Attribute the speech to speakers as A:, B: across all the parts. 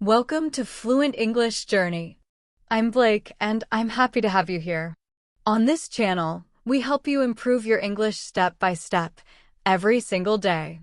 A: Welcome to Fluent English Journey. I'm Blake, and I'm happy to have you here. On this channel, we help you improve your English step by step, every single day.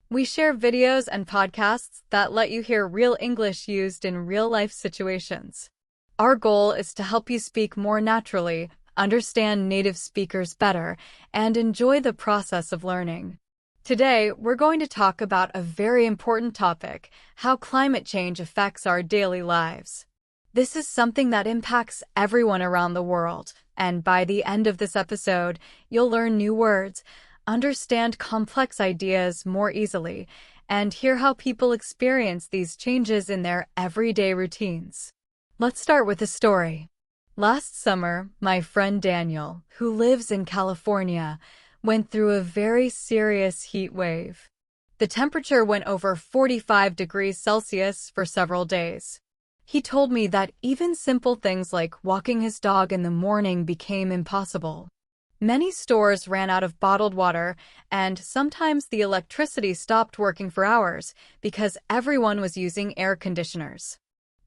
A: We share videos and podcasts that let you hear real English used in real-life situations. Our goal is to help you speak more naturally, understand native speakers better, and enjoy the process of learning. Today, we're going to talk about a very important topic: how climate change affects our daily lives. This is something that impacts everyone around the world, and by the end of this episode, you'll learn new words, understand complex ideas more easily, and hear how people experience these changes in their everyday routines. Let's start with a story. Last summer, my friend Daniel, who lives in California, went through a very serious heat wave. The temperature went over 45 degrees Celsius for several days. He told me that even simple things like walking his dog in the morning became impossible. Many stores ran out of bottled water, and sometimes the electricity stopped working for hours because everyone was using air conditioners.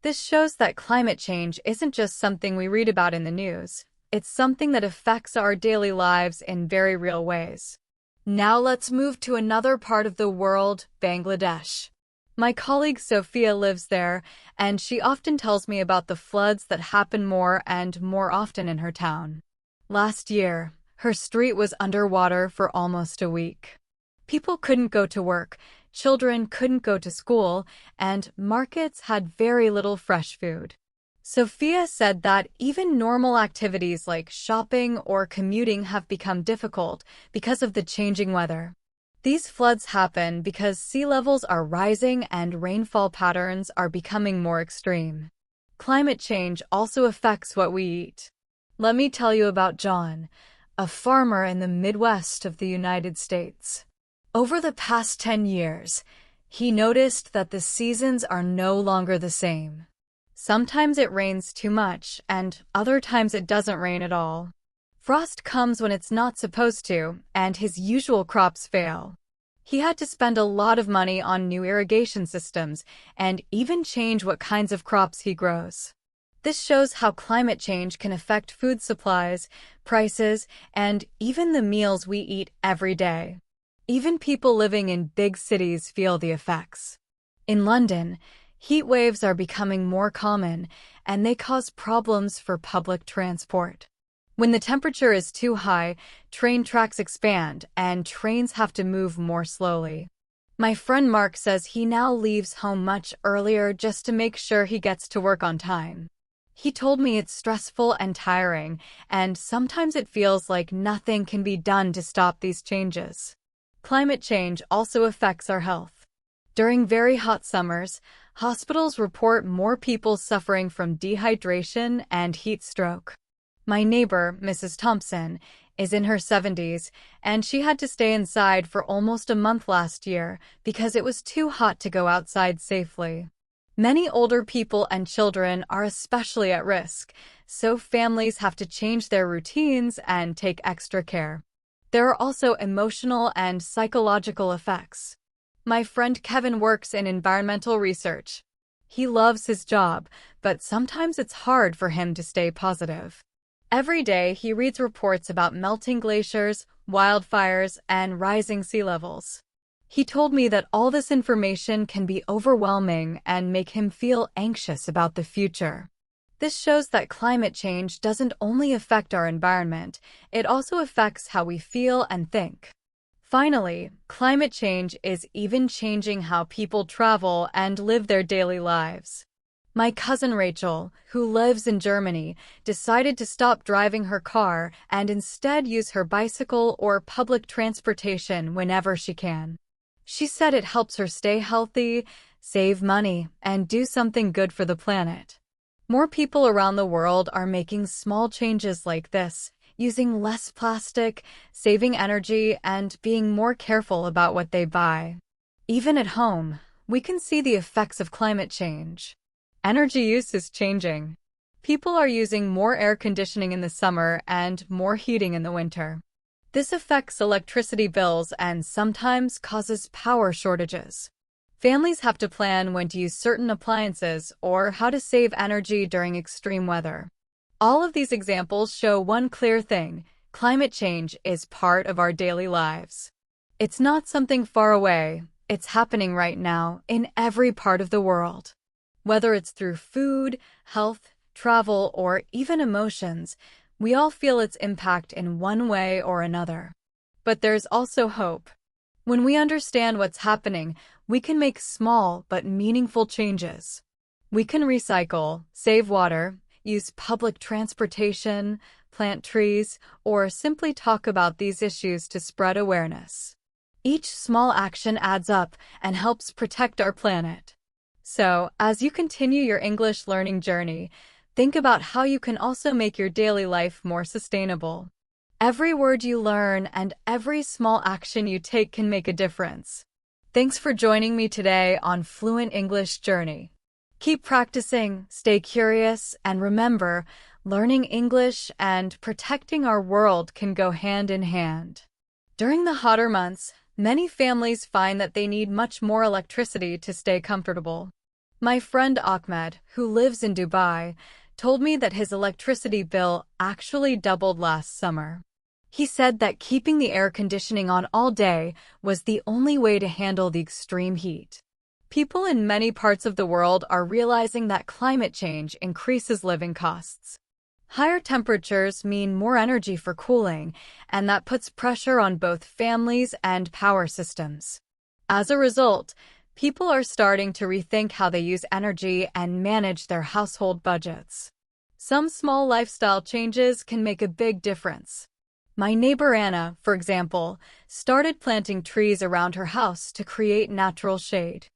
A: This shows that climate change isn't just something we read about in the news. It's something that affects our daily lives in very real ways. Now let's move to another part of the world, Bangladesh. My colleague Sophia lives there, and she often tells me about the floods that happen more and more often in her town. Last year, her street was underwater for almost a week. People couldn't go to work, children couldn't go to school, and markets had very little fresh food. Sophia said that even normal activities like shopping or commuting have become difficult because of the changing weather. These floods happen because sea levels are rising and rainfall patterns are becoming more extreme. Climate change also affects what we eat. Let me tell you about John, a farmer in the Midwest of the United States. Over the past 10 years, he noticed that the seasons are no longer the same. Sometimes it rains too much, and other times it doesn't rain at all. Frost comes when it's not supposed to, and his usual crops fail. He had to spend a lot of money on new irrigation systems and even change what kinds of crops he grows. This shows how climate change can affect food supplies, prices, and even the meals we eat every day. Even people living in big cities feel the effects. In London, heat waves are becoming more common, and they cause problems for public transport. When the temperature is too high, train tracks expand, and trains have to move more slowly. My friend Mark says he now leaves home much earlier just to make sure he gets to work on time. He told me it's stressful and tiring, and sometimes it feels like nothing can be done to stop these changes. Climate change also affects our health. During very hot summers, hospitals report more people suffering from dehydration and heat stroke. My neighbor, Mrs. Thompson, is in her 70s, and she had to stay inside for almost a month last year because it was too hot to go outside safely. Many older people and children are especially at risk, so families have to change their routines and take extra care. There are also emotional and psychological effects. My friend Kevin works in environmental research. He loves his job, but sometimes it's hard for him to stay positive. Every day, he reads reports about melting glaciers, wildfires, and rising sea levels. He told me that all this information can be overwhelming and make him feel anxious about the future. This shows that climate change doesn't only affect our environment, it also affects how we feel and think. Finally, climate change is even changing how people travel and live their daily lives. My cousin Rachel, who lives in Germany, decided to stop driving her car and instead use her bicycle or public transportation whenever she can. She said it helps her stay healthy, save money, and do something good for the planet. More people around the world are making small changes like this, using less plastic, saving energy, and being more careful about what they buy. Even at home, we can see the effects of climate change. Energy use is changing. People are using more air conditioning in the summer and more heating in the winter. This affects electricity bills and sometimes causes power shortages. Families have to plan when to use certain appliances or how to save energy during extreme weather. All of these examples show one clear thing: climate change is part of our daily lives. It's not something far away, it's happening right now in every part of the world. Whether it's through food, health, travel, or even emotions, we all feel its impact in one way or another. But there's also hope. When we understand what's happening, we can make small but meaningful changes. We can recycle, save water, use public transportation, plant trees, or simply talk about these issues to spread awareness. Each small action adds up and helps protect our planet. So, as you continue your English learning journey, think about how you can also make your daily life more sustainable. Every word you learn and every small action you take can make a difference. Thanks for joining me today on Fluent English Journey. Keep practicing, stay curious, and remember, learning English and protecting our world can go hand in hand. During the hotter months, many families find that they need much more electricity to stay comfortable. My friend Ahmed, who lives in Dubai, told me that his electricity bill actually doubled last summer. He said that keeping the air conditioning on all day was the only way to handle the extreme heat. People in many parts of the world are realizing that climate change increases living costs. Higher temperatures mean more energy for cooling, and that puts pressure on both families and power systems. As a result, people are starting to rethink how they use energy and manage their household budgets. Some small lifestyle changes can make a big difference. My neighbor Anna, for example, started planting trees around her house to create natural shade.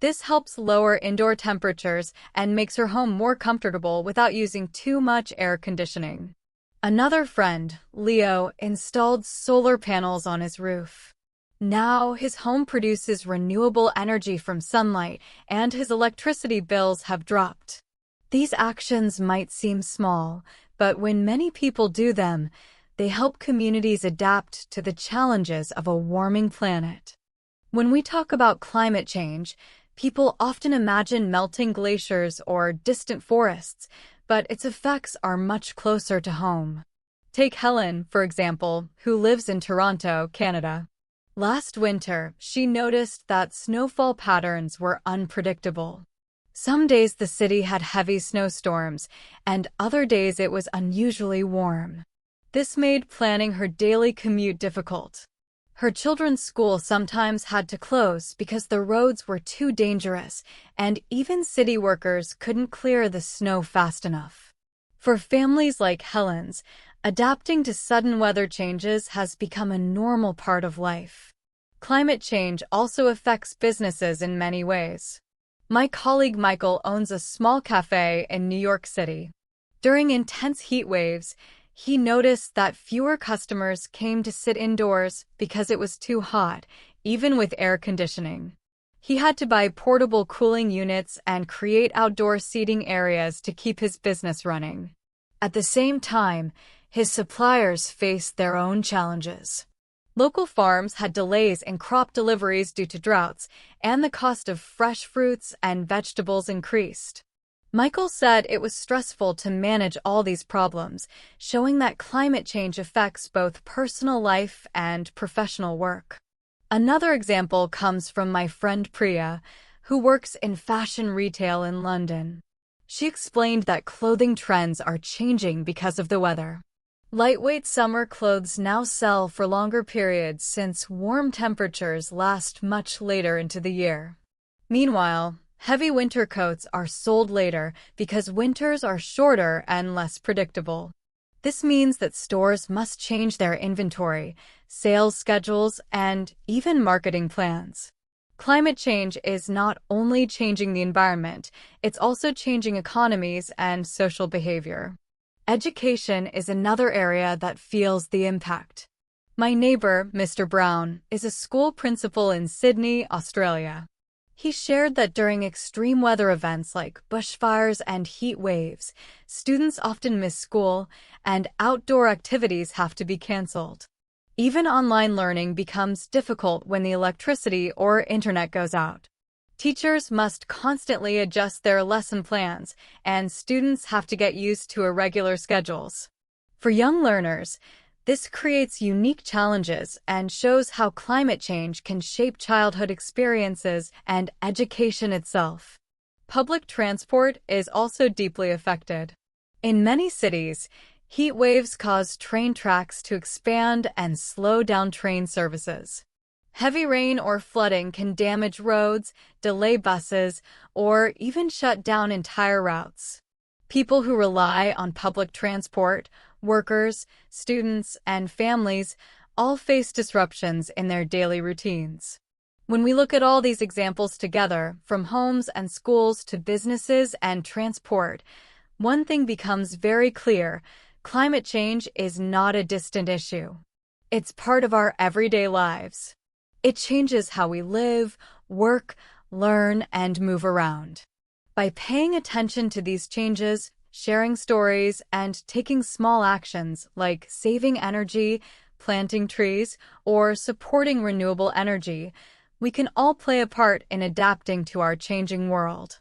A: This helps lower indoor temperatures and makes her home more comfortable without using too much air conditioning. Another friend, Leo, installed solar panels on his roof. Now his home produces renewable energy from sunlight, and his electricity bills have dropped. These actions might seem small, but when many people do them, they help communities adapt to the challenges of a warming planet. When we talk about climate change, people often imagine melting glaciers or distant forests, but its effects are much closer to home. Take Helen, for example, who lives in Toronto, Canada. Last winter, she noticed that snowfall patterns were unpredictable. Some days the city had heavy snowstorms, and other days it was unusually warm. This made planning her daily commute difficult. Her children's school sometimes had to close because the roads were too dangerous, and even city workers couldn't clear the snow fast enough. For families like Helen's, adapting to sudden weather changes has become a normal part of life. Climate change also affects businesses in many ways. My colleague Michael owns a small cafe in New York City. During intense heat waves, he noticed that fewer customers came to sit indoors because it was too hot, even with air conditioning. He had to buy portable cooling units and create outdoor seating areas to keep his business running. At the same time, his suppliers faced their own challenges. Local farms had delays in crop deliveries due to droughts, and the cost of fresh fruits and vegetables increased. Michael said it was stressful to manage all these problems, showing that climate change affects both personal life and professional work. Another example comes from my friend Priya, who works in fashion retail in London. She explained that clothing trends are changing because of the weather. Lightweight summer clothes now sell for longer periods since warm temperatures last much later into the year. Meanwhile, heavy winter coats are sold later because winters are shorter and less predictable. This means that stores must change their inventory, sales schedules, and even marketing plans. Climate change is not only changing the environment, it's also changing economies and social behavior. Education is another area that feels the impact. My neighbor, Mr. Brown, is a school principal in Sydney, Australia. He shared that during extreme weather events like bushfires and heat waves, students often miss school, and outdoor activities have to be cancelled. Even online learning becomes difficult when the electricity or internet goes out. Teachers must constantly adjust their lesson plans, and students have to get used to irregular schedules. For young learners, this creates unique challenges and shows how climate change can shape childhood experiences and education itself. Public transport is also deeply affected. In many cities, heat waves cause train tracks to expand and slow down train services. Heavy rain or flooding can damage roads, delay buses, or even shut down entire routes. People who rely on public transport, workers, students, and families all face disruptions in their daily routines. When we look at all these examples together, from homes and schools to businesses and transport, one thing becomes very clear: climate change is not a distant issue. It's part of our everyday lives. It changes how we live, work, learn, and move around. By paying attention to these changes, sharing stories, and taking small actions like saving energy, planting trees, or supporting renewable energy, we can all play a part in adapting to our changing world.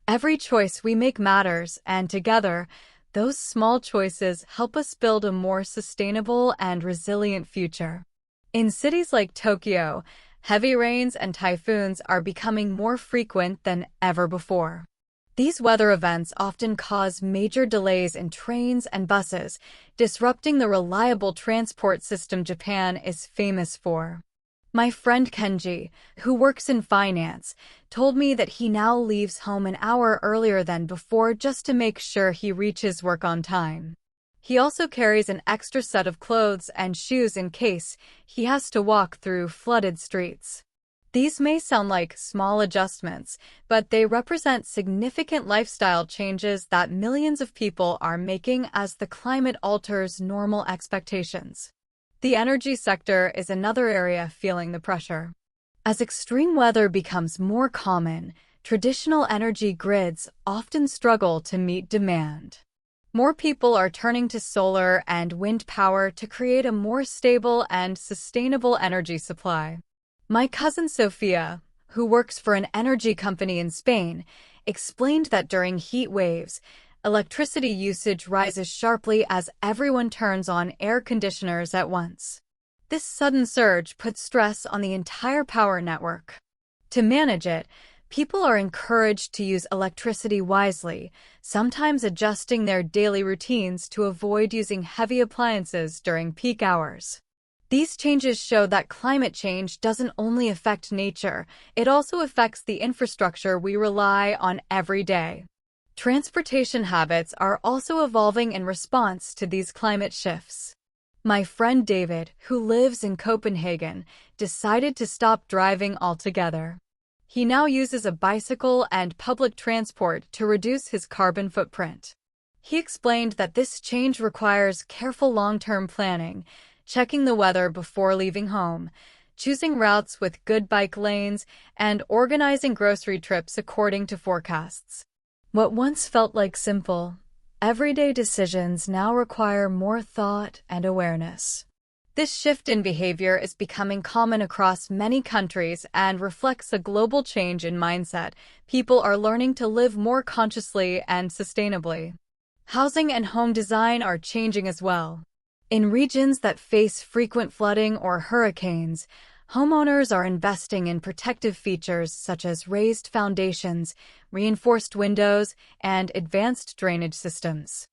A: Every choice we make matters, and together, those small choices help us build a more sustainable and resilient future. In cities like Tokyo, heavy rains and typhoons are becoming more frequent than ever before. These weather events often cause major delays in trains and buses, disrupting the reliable transport system Japan is famous for. My friend Kenji, who works in finance, told me that he now leaves home an hour earlier than before just to make sure he reaches work on time. He also carries an extra set of clothes and shoes in case he has to walk through flooded streets. These may sound like small adjustments, but they represent significant lifestyle changes that millions of people are making as the climate alters normal expectations. The energy sector is another area feeling the pressure. As extreme weather becomes more common, traditional energy grids often struggle to meet demand. More people are turning to solar and wind power to create a more stable and sustainable energy supply. My cousin Sophia, who works for an energy company in Spain, explained that during heat waves, electricity usage rises sharply as everyone turns on air conditioners at once. This sudden surge puts stress on the entire power network. To manage it, people are encouraged to use electricity wisely, sometimes adjusting their daily routines to avoid using heavy appliances during peak hours. These changes show that climate change doesn't only affect nature, it also affects the infrastructure we rely on every day. Transportation habits are also evolving in response to these climate shifts. My friend David, who lives in Copenhagen, decided to stop driving altogether. He now uses a bicycle and public transport to reduce his carbon footprint. He explained that this change requires careful long-term planning, checking the weather before leaving home, choosing routes with good bike lanes, and organizing grocery trips according to forecasts. What once felt like simple, everyday decisions now require more thought and awareness. This shift in behavior is becoming common across many countries and reflects a global change in mindset. People are learning to live more consciously and sustainably. Housing and home design are changing as well. In regions that face frequent flooding or hurricanes, homeowners are investing in protective features such as raised foundations, reinforced windows, and advanced drainage systems.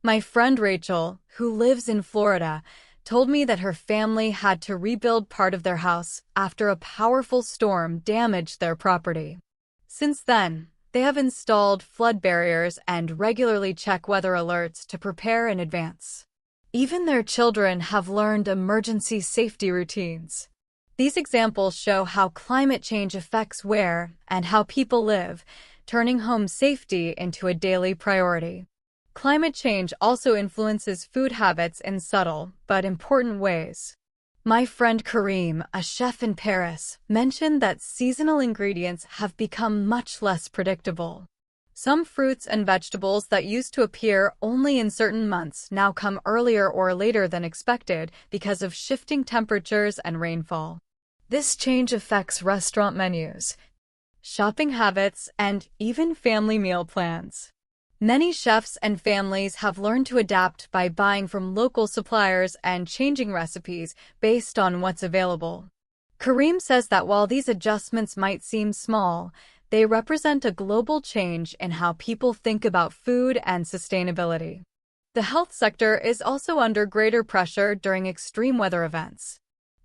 A: My friend Rachel, who lives in Florida, told me that her family had to rebuild part of their house after a powerful storm damaged their property. Since then, they have installed flood barriers and regularly check weather alerts to prepare in advance. Even their children have learned emergency safety routines. These examples show how climate change affects where and how people live, turning home safety into a daily priority. Climate change also influences food habits in subtle but important ways. My friend Kareem, a chef in Paris, mentioned that seasonal ingredients have become much less predictable. Some fruits and vegetables that used to appear only in certain months now come earlier or later than expected because of shifting temperatures and rainfall. This change affects restaurant menus. shopping habits, and even family meal plans. Many chefs and families have learned to adapt by buying from local suppliers and changing recipes based on what's available. Kareem says that while these adjustments might seem small, they represent a global change in how people think about food and sustainability. The health sector is also under greater pressure during extreme weather events.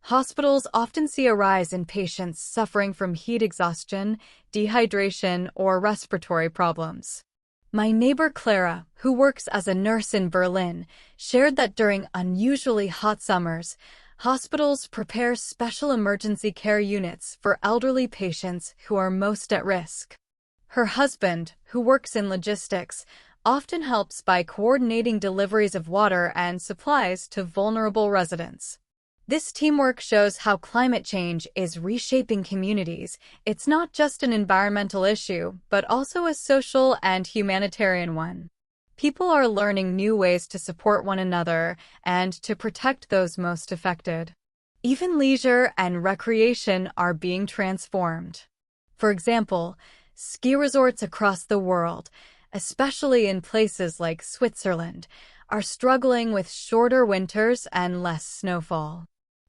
A: Hospitals often see a rise in patients suffering from heat exhaustion, dehydration, or respiratory problems. My neighbor Clara, who works as a nurse in Berlin, shared that during unusually hot summers, hospitals prepare special emergency care units for elderly patients who are most at risk. Her husband, who works in logistics, often helps by coordinating deliveries of water and supplies to vulnerable residents. This teamwork shows how climate change is reshaping communities. It's not just an environmental issue, but also a social and humanitarian one. People are learning new ways to support one another and to protect those most affected. Even leisure and recreation are being transformed. For example, ski resorts across the world, especially in places like Switzerland, are struggling with shorter winters and less snowfall.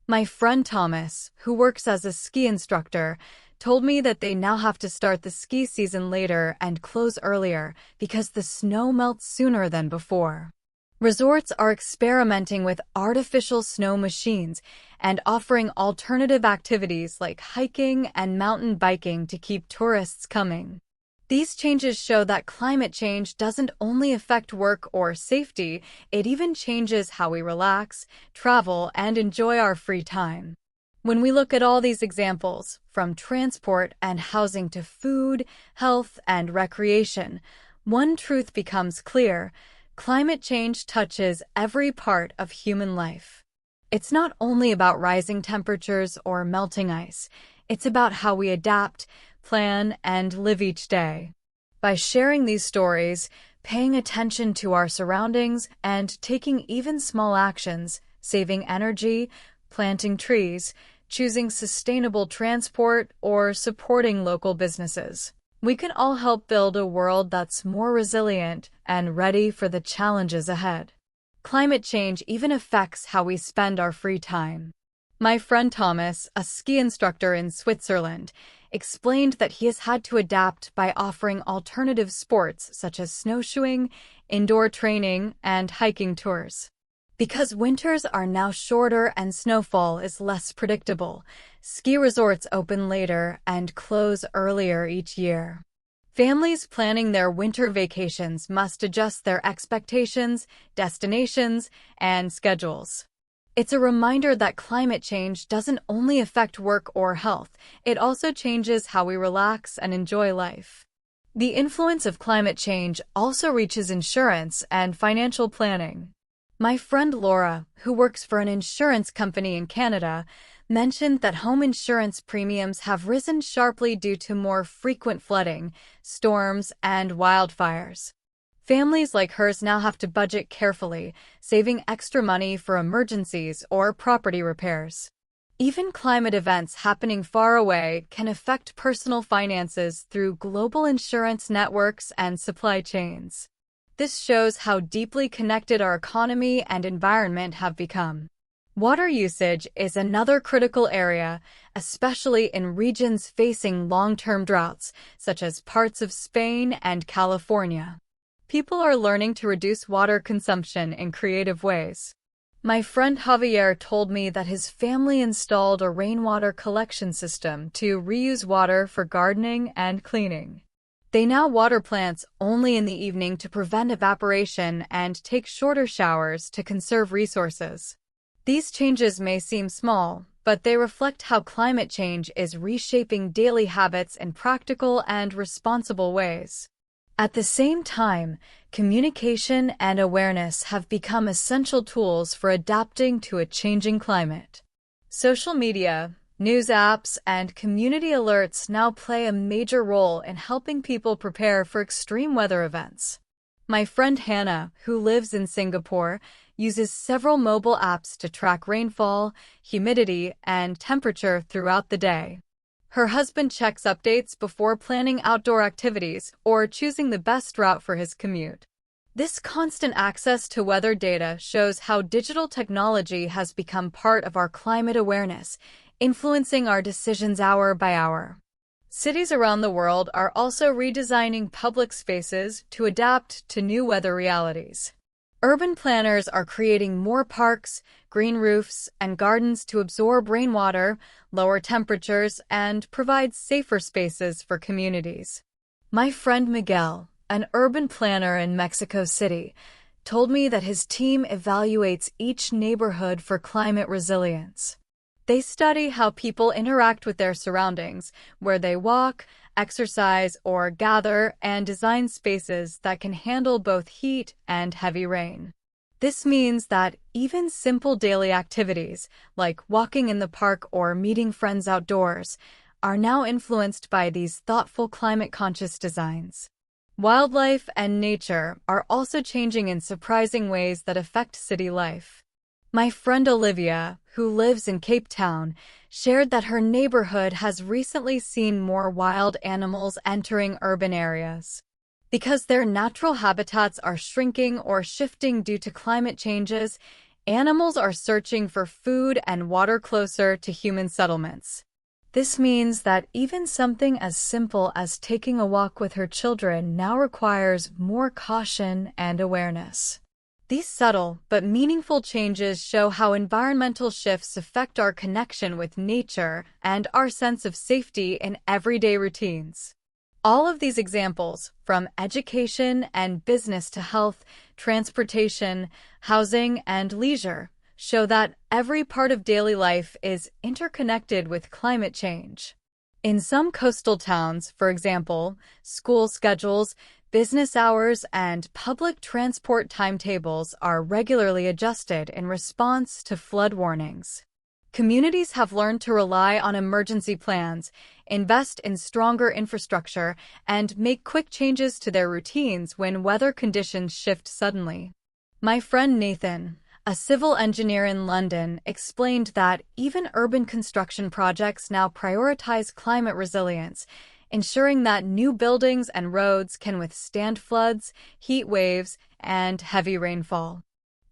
A: My friend Thomas, who works as a ski instructor, told me that they now have to start the ski season later and close earlier because the snow melts sooner than before. Resorts are experimenting with artificial snow machines and offering alternative activities like hiking and mountain biking to keep tourists coming. These changes show that climate change doesn't only affect work or safety, it even changes how we relax, travel, and enjoy our free time. When we look at all these examples, from transport and housing to food, health, and recreation, one truth becomes clear: climate change touches every part of human life. It's not only about rising temperatures or melting ice, it's about how we adapt, plan, and live each day. By sharing these stories, paying attention to our surroundings, and taking even small actions, saving energy, planting trees, choosing sustainable transport, or supporting local businesses, we can all help build a world that's more resilient and ready for the challenges ahead. Climate change even affects how we spend our free time. My friend Thomas, a ski instructor in Switzerland, explained that he has had to adapt by offering alternative sports such as snowshoeing, indoor training, and hiking tours. Because winters are now shorter and snowfall is less predictable, ski resorts open later and close earlier each year. Families planning their winter vacations must adjust their expectations, destinations, and schedules. It's a reminder that climate change doesn't only affect work or health, it also changes how we relax and enjoy life. The influence of climate change also reaches insurance and financial planning. My friend Laura, who works for an insurance company in Canada, mentioned that home insurance premiums have risen sharply due to more frequent flooding, storms, and wildfires. Families like hers now have to budget carefully, saving extra money for emergencies or property repairs. Even climate events happening far away can affect personal finances through global insurance networks and supply chains. This shows how deeply connected our economy and environment have become. Water usage is another critical area, especially in regions facing long-term droughts, such as parts of Spain and California. People are learning to reduce water consumption in creative ways. My friend Javier told me that his family installed a rainwater collection system to reuse water for gardening and cleaning. They now water plants only in the evening to prevent evaporation and take shorter showers to conserve resources. These changes may seem small, but they reflect how climate change is reshaping daily habits in practical and responsible ways. At the same time, communication and awareness have become essential tools for adapting to a changing climate. Social media, news apps, and community alerts now play a major role in helping people prepare for extreme weather events. My friend Hannah, who lives in Singapore, uses several mobile apps to track rainfall, humidity, and temperature throughout the day. Her husband checks updates before planning outdoor activities or choosing the best route for his commute. This constant access to weather data shows how digital technology has become part of our climate awareness, influencing our decisions hour by hour. Cities around the world are also redesigning public spaces to adapt to new weather realities. Urban planners are creating more parks, green roofs, and gardens to absorb rainwater, lower temperatures, and provide safer spaces for communities. My friend Miguel, an urban planner in Mexico City, told me that his team evaluates each neighborhood for climate resilience. They study how people interact with their surroundings, where they walk, exercise, or gather, and design spaces that can handle both heat and heavy rain. This means that even simple daily activities, like walking in the park or meeting friends outdoors, are now influenced by these thoughtful climate-conscious designs. Wildlife and nature are also changing in surprising ways that affect city life. My friend Olivia, who lives in Cape Town, shared that her neighborhood has recently seen more wild animals entering urban areas. Because their natural habitats are shrinking or shifting due to climate changes, animals are searching for food and water closer to human settlements. This means that even something as simple as taking a walk with her children now requires more caution and awareness. These subtle but meaningful changes show how environmental shifts affect our connection with nature and our sense of safety in everyday routines. All of these examples, from education and business to health, transportation, housing, and leisure, show that every part of daily life is interconnected with climate change. In some coastal towns, for example, school schedules, business hours, and public transport timetables are regularly adjusted in response to flood warnings. Communities have learned to rely on emergency plans, invest in stronger infrastructure, and make quick changes to their routines when weather conditions shift suddenly. My friend Nathan, a civil engineer in London, explained that even urban construction projects now prioritize climate resilience, ensuring that new buildings and roads can withstand floods, heat waves, and heavy rainfall.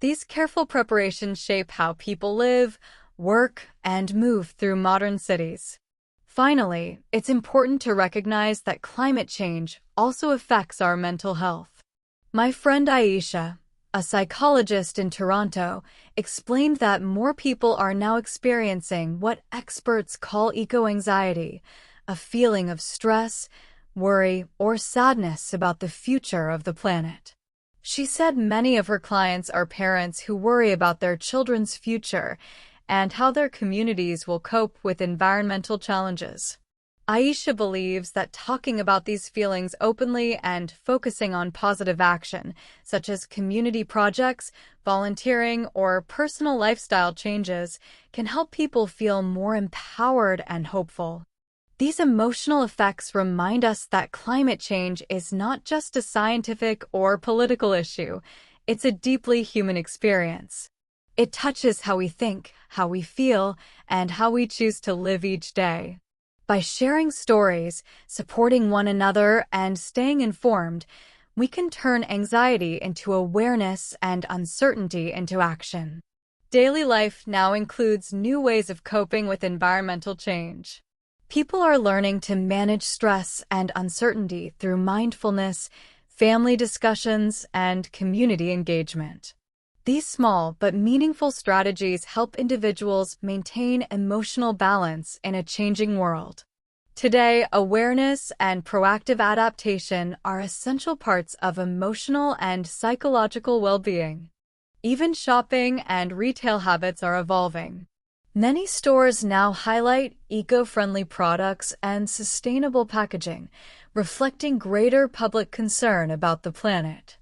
A: These careful preparations shape how people live, work, and move through modern cities. Finally, it's important to recognize that climate change also affects our mental health. My friend Aisha, a psychologist in Toronto, explained that more people are now experiencing what experts call eco-anxiety, a feeling of stress, worry, or sadness about the future of the planet. She said many of her clients are parents who worry about their children's future and how their communities will cope with environmental challenges. Aisha believes that talking about these feelings openly and focusing on positive action, such as community projects, volunteering, or personal lifestyle changes, can help people feel more empowered and hopeful. These emotional effects remind us that climate change is not just a scientific or political issue, it's a deeply human experience. It touches how we think, how we feel, and how we choose to live each day. By sharing stories, supporting one another, and staying informed, we can turn anxiety into awareness and uncertainty into action. Daily life now includes new ways of coping with environmental change. People are learning to manage stress and uncertainty through mindfulness, family discussions, and community engagement. These small but meaningful strategies help individuals maintain emotional balance in a changing world. Today, awareness and proactive adaptation are essential parts of emotional and psychological well-being. Even shopping and retail habits are evolving. Many stores now highlight eco-friendly products and sustainable packaging, reflecting greater public concern about the planet.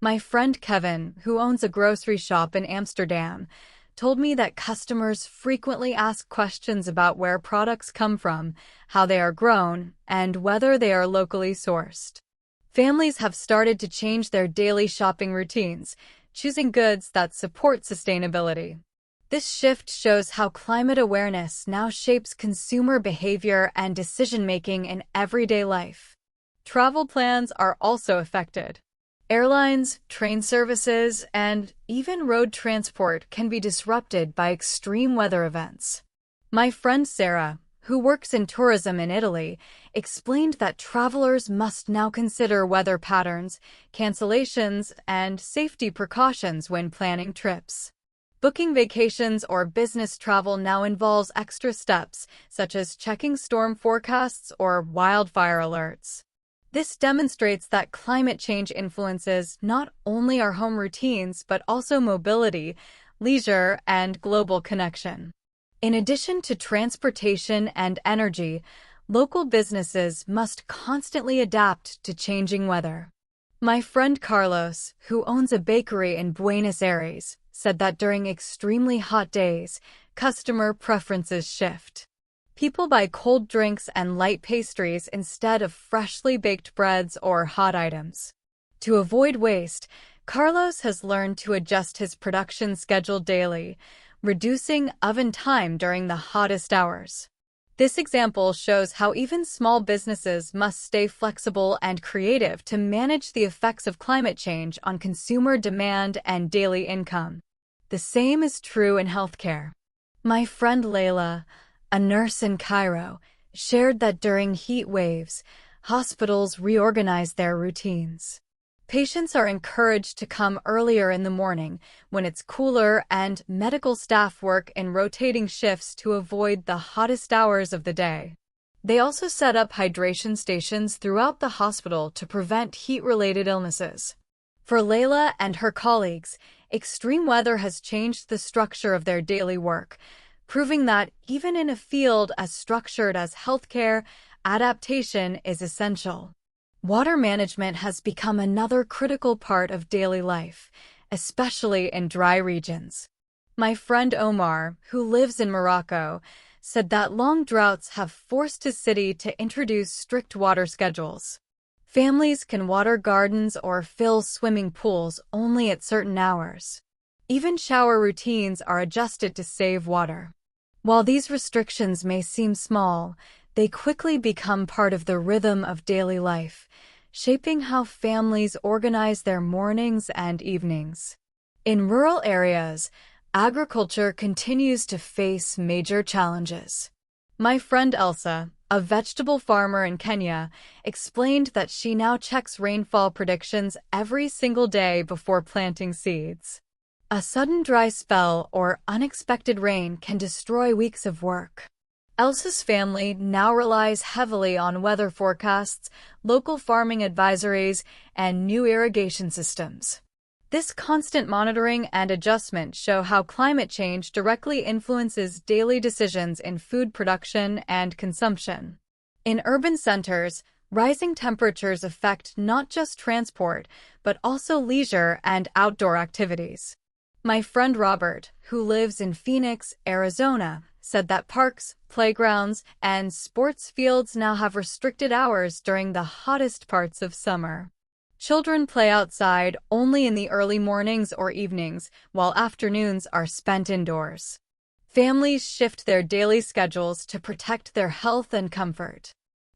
A: My friend Kevin, who owns a grocery shop in Amsterdam, told me that customers frequently ask questions about where products come from, how they are grown, and whether they are locally sourced. Families have started to change their daily shopping routines, choosing goods that support sustainability. This shift shows how climate awareness now shapes consumer behavior and decision-making in everyday life. Travel plans are also affected. Airlines, train services, and even road transport can be disrupted by extreme weather events. My friend Sarah, who works in tourism in Italy, explained that travelers must now consider weather patterns, cancellations, and safety precautions when planning trips. Booking vacations or business travel now involves extra steps, such as checking storm forecasts or wildfire alerts. This demonstrates that climate change influences not only our home routines but also mobility, leisure, and global connection. In addition to transportation and energy, local businesses must constantly adapt to changing weather. My friend Carlos, who owns a bakery in Buenos Aires, said that during extremely hot days, customer preferences shift. People buy cold drinks and light pastries instead of freshly baked breads or hot items. To avoid waste, Carlos has learned to adjust his production schedule daily, reducing oven time during the hottest hours. This example shows how even small businesses must stay flexible and creative to manage the effects of climate change on consumer demand and daily income. The same is true in healthcare. My friend Layla, a nurse in Cairo, shared that during heat waves, hospitals reorganize their routines. Patients are encouraged to come earlier in the morning when it's cooler, and medical staff work in rotating shifts to avoid the hottest hours of the day. They also set up hydration stations throughout the hospital to prevent heat-related illnesses. For Layla and her colleagues, extreme weather has changed the structure of their daily work, proving that even in a field as structured as healthcare, adaptation is essential. Water management has become another critical part of daily life, especially in dry regions. My friend Omar, who lives in Morocco, said that long droughts have forced his city to introduce strict water schedules. Families can water gardens or fill swimming pools only at certain hours. Even shower routines are adjusted to save water. While these restrictions may seem small, they quickly become part of the rhythm of daily life, shaping how families organize their mornings and evenings. In rural areas, agriculture continues to face major challenges. My friend Elsa, a vegetable farmer in Kenya, explained that she now checks rainfall predictions every single day before planting seeds. A sudden dry spell or unexpected rain can destroy weeks of work. Elsa's family now relies heavily on weather forecasts, local farming advisories, and new irrigation systems. This constant monitoring and adjustment show how climate change directly influences daily decisions in food production and consumption. In urban centers, rising temperatures affect not just transport, but also leisure and outdoor activities. My friend Robert, who lives in Phoenix, Arizona, said that parks, playgrounds, and sports fields now have restricted hours during the hottest parts of summer. Children play outside only in the early mornings or evenings, while afternoons are spent indoors. Families shift their daily schedules to protect their health and comfort.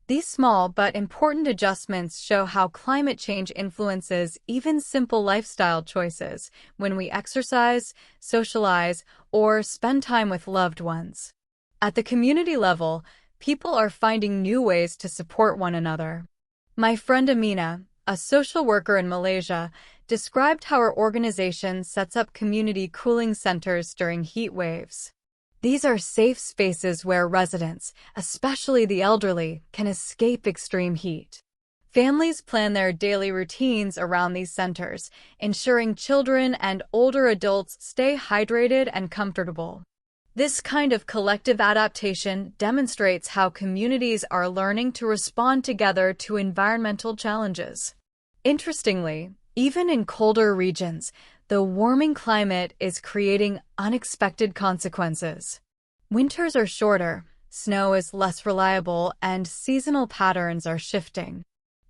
A: These small but important adjustments show how climate change influences even simple lifestyle choices when we exercise, socialize, or spend time with loved ones. At the community level, people are finding new ways to support one another. My friend Amina, a social worker in Malaysia, described how her organization sets up community cooling centers during heat waves. These are safe spaces where residents, especially the elderly, can escape extreme heat. Families plan their daily routines around these centers, ensuring children and older adults stay hydrated and comfortable. This kind of collective adaptation demonstrates how communities are learning to respond together to environmental challenges. Interestingly, even in colder regions, the warming climate is creating unexpected consequences. Winters are shorter, snow is less reliable, and seasonal patterns are shifting.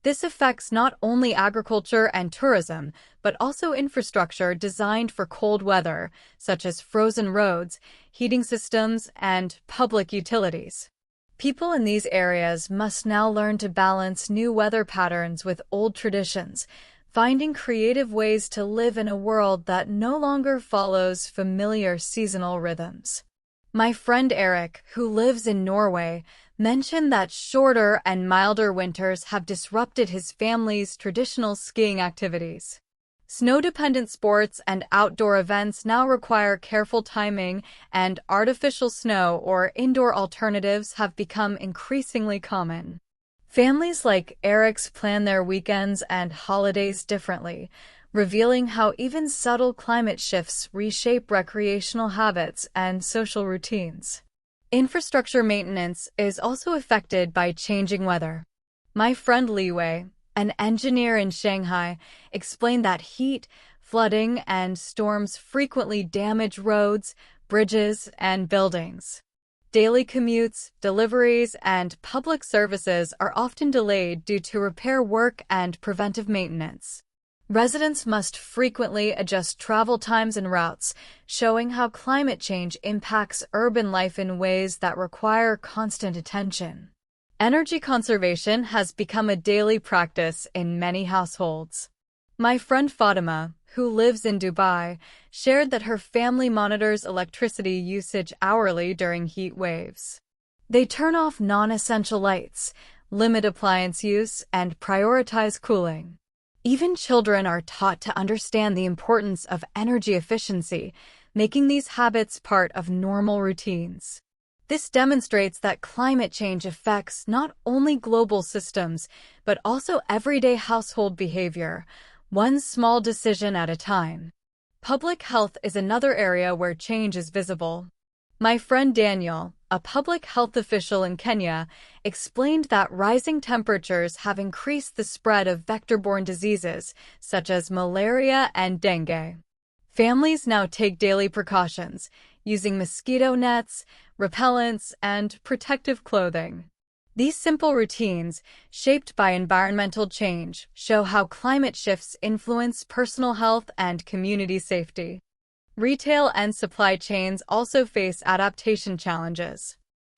A: This affects not only agriculture and tourism, but also infrastructure designed for cold weather, such as frozen roads, heating systems, and public utilities. People in these areas must now learn to balance new weather patterns with old traditions, finding creative ways to live in a world that no longer follows familiar seasonal rhythms. My friend Eric, who lives in Norway, mentioned that shorter and milder winters have disrupted his family's traditional skiing activities. Snow-dependent sports and outdoor events now require careful timing, and artificial snow or indoor alternatives have become increasingly common. Families like Eric's plan their weekends and holidays differently, revealing how even subtle climate shifts reshape recreational habits and social routines. Infrastructure maintenance is also affected by changing weather. My friend Li Wei, an engineer in Shanghai, explained that heat, flooding, and storms frequently damage roads, bridges, and buildings. Daily commutes, deliveries, and public services are often delayed due to repair work and preventive maintenance. Residents must frequently adjust travel times and routes, showing how climate change impacts urban life in ways that require constant attention. Energy conservation has become a daily practice in many households. My friend Fatima, who lives in Dubai, shared that her family monitors electricity usage hourly during heat waves. They turn off non-essential lights, limit appliance use, and prioritize cooling. Even children are taught to understand the importance of energy efficiency, making these habits part of normal routines. This demonstrates that climate change affects not only global systems, but also everyday household behavior, one small decision at a time. Public health is another area where change is visible. My friend Daniel, a public health official in Kenya, explained that rising temperatures have increased the spread of vector-borne diseases, such as malaria and dengue. Families now take daily precautions, using mosquito nets, repellents, and protective clothing. These simple routines, shaped by environmental change, show how climate shifts influence personal health and community safety. Retail and supply chains also face adaptation challenges.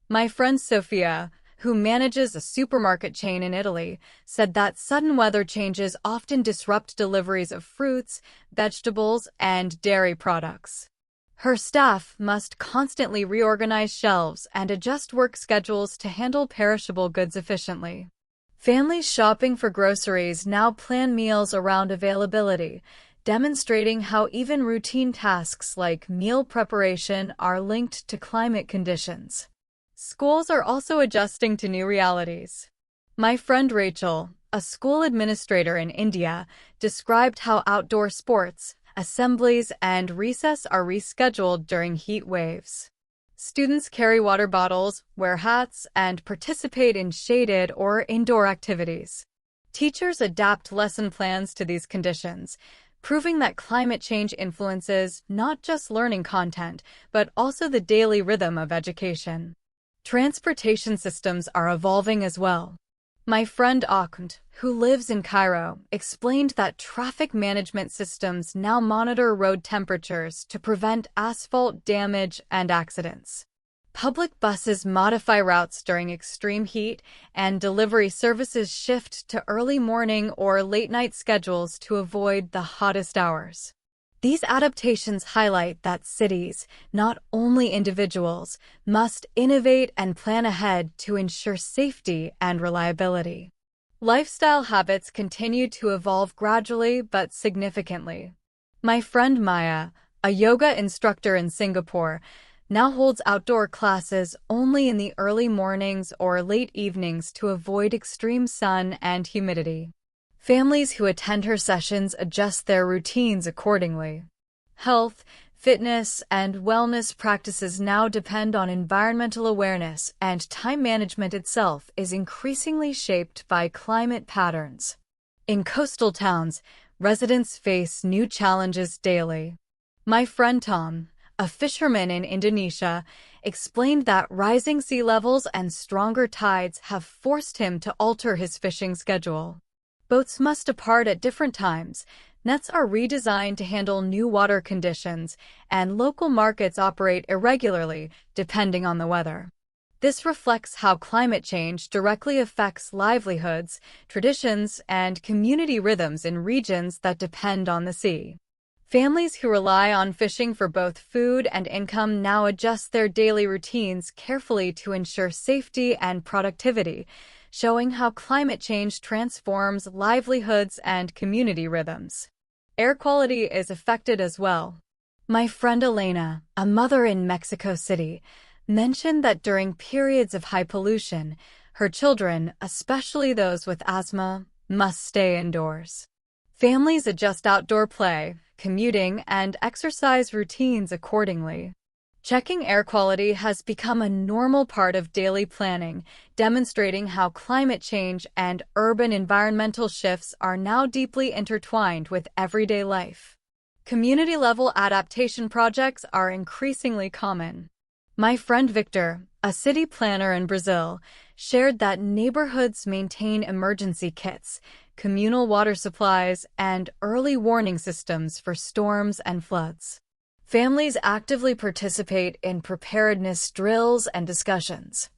A: My friend Sophia, who manages a supermarket chain in Italy, said that sudden weather changes often disrupt deliveries of fruits, vegetables, and dairy products. Her staff must constantly reorganize shelves and adjust work schedules to handle perishable goods efficiently. Families shopping for groceries now plan meals around availability, demonstrating how even routine tasks like meal preparation are linked to climate conditions. Schools are also adjusting to new realities. My friend Rachel, a school administrator in India, described how outdoor sports, assemblies, and recess are rescheduled during heat waves. Students carry water bottles, wear hats, and participate in shaded or indoor activities. Teachers adapt lesson plans to these conditions, proving that climate change influences not just learning content, but also the daily rhythm of education. Transportation systems are evolving as well. My friend Ahmed, who lives in Cairo, explained that traffic management systems now monitor road temperatures to prevent asphalt damage and accidents. Public buses modify routes during extreme heat, and delivery services shift to early morning or late-night schedules to avoid the hottest hours. These adaptations highlight that cities, not only individuals, must innovate and plan ahead to ensure safety and reliability. Lifestyle habits continue to evolve gradually but significantly. My friend Maya, a yoga instructor in Singapore, now holds outdoor classes only in the early mornings or late evenings to avoid extreme sun and humidity. Families who attend her sessions adjust their routines accordingly. Health, fitness, and wellness practices now depend on environmental awareness, and time management itself is increasingly shaped by climate patterns. In coastal towns, residents face new challenges daily. My friend Tom, a fisherman in Indonesia, explained that rising sea levels and stronger tides have forced him to alter his fishing schedule. Boats must depart at different times. Nets are redesigned to handle new water conditions, and local markets operate irregularly, depending on the weather. This reflects how climate change directly affects livelihoods, traditions, and community rhythms in regions that depend on the sea. Families who rely on fishing for both food and income now adjust their daily routines carefully to ensure safety and productivity, showing how climate change transforms livelihoods and community rhythms. Air quality is affected as well. My friend Elena, a mother in Mexico City, mentioned that during periods of high pollution, her children, especially those with asthma, must stay indoors. Families adjust outdoor play, commuting, and exercise routines accordingly. Checking air quality has become a normal part of daily planning, demonstrating how climate change and urban environmental shifts are now deeply intertwined with everyday life. Community-level adaptation projects are increasingly common. My friend Victor, a city planner in Brazil, shared that neighborhoods maintain emergency kits, communal water supplies, and early warning systems for storms and floods. Families actively participate in preparedness drills and discussions.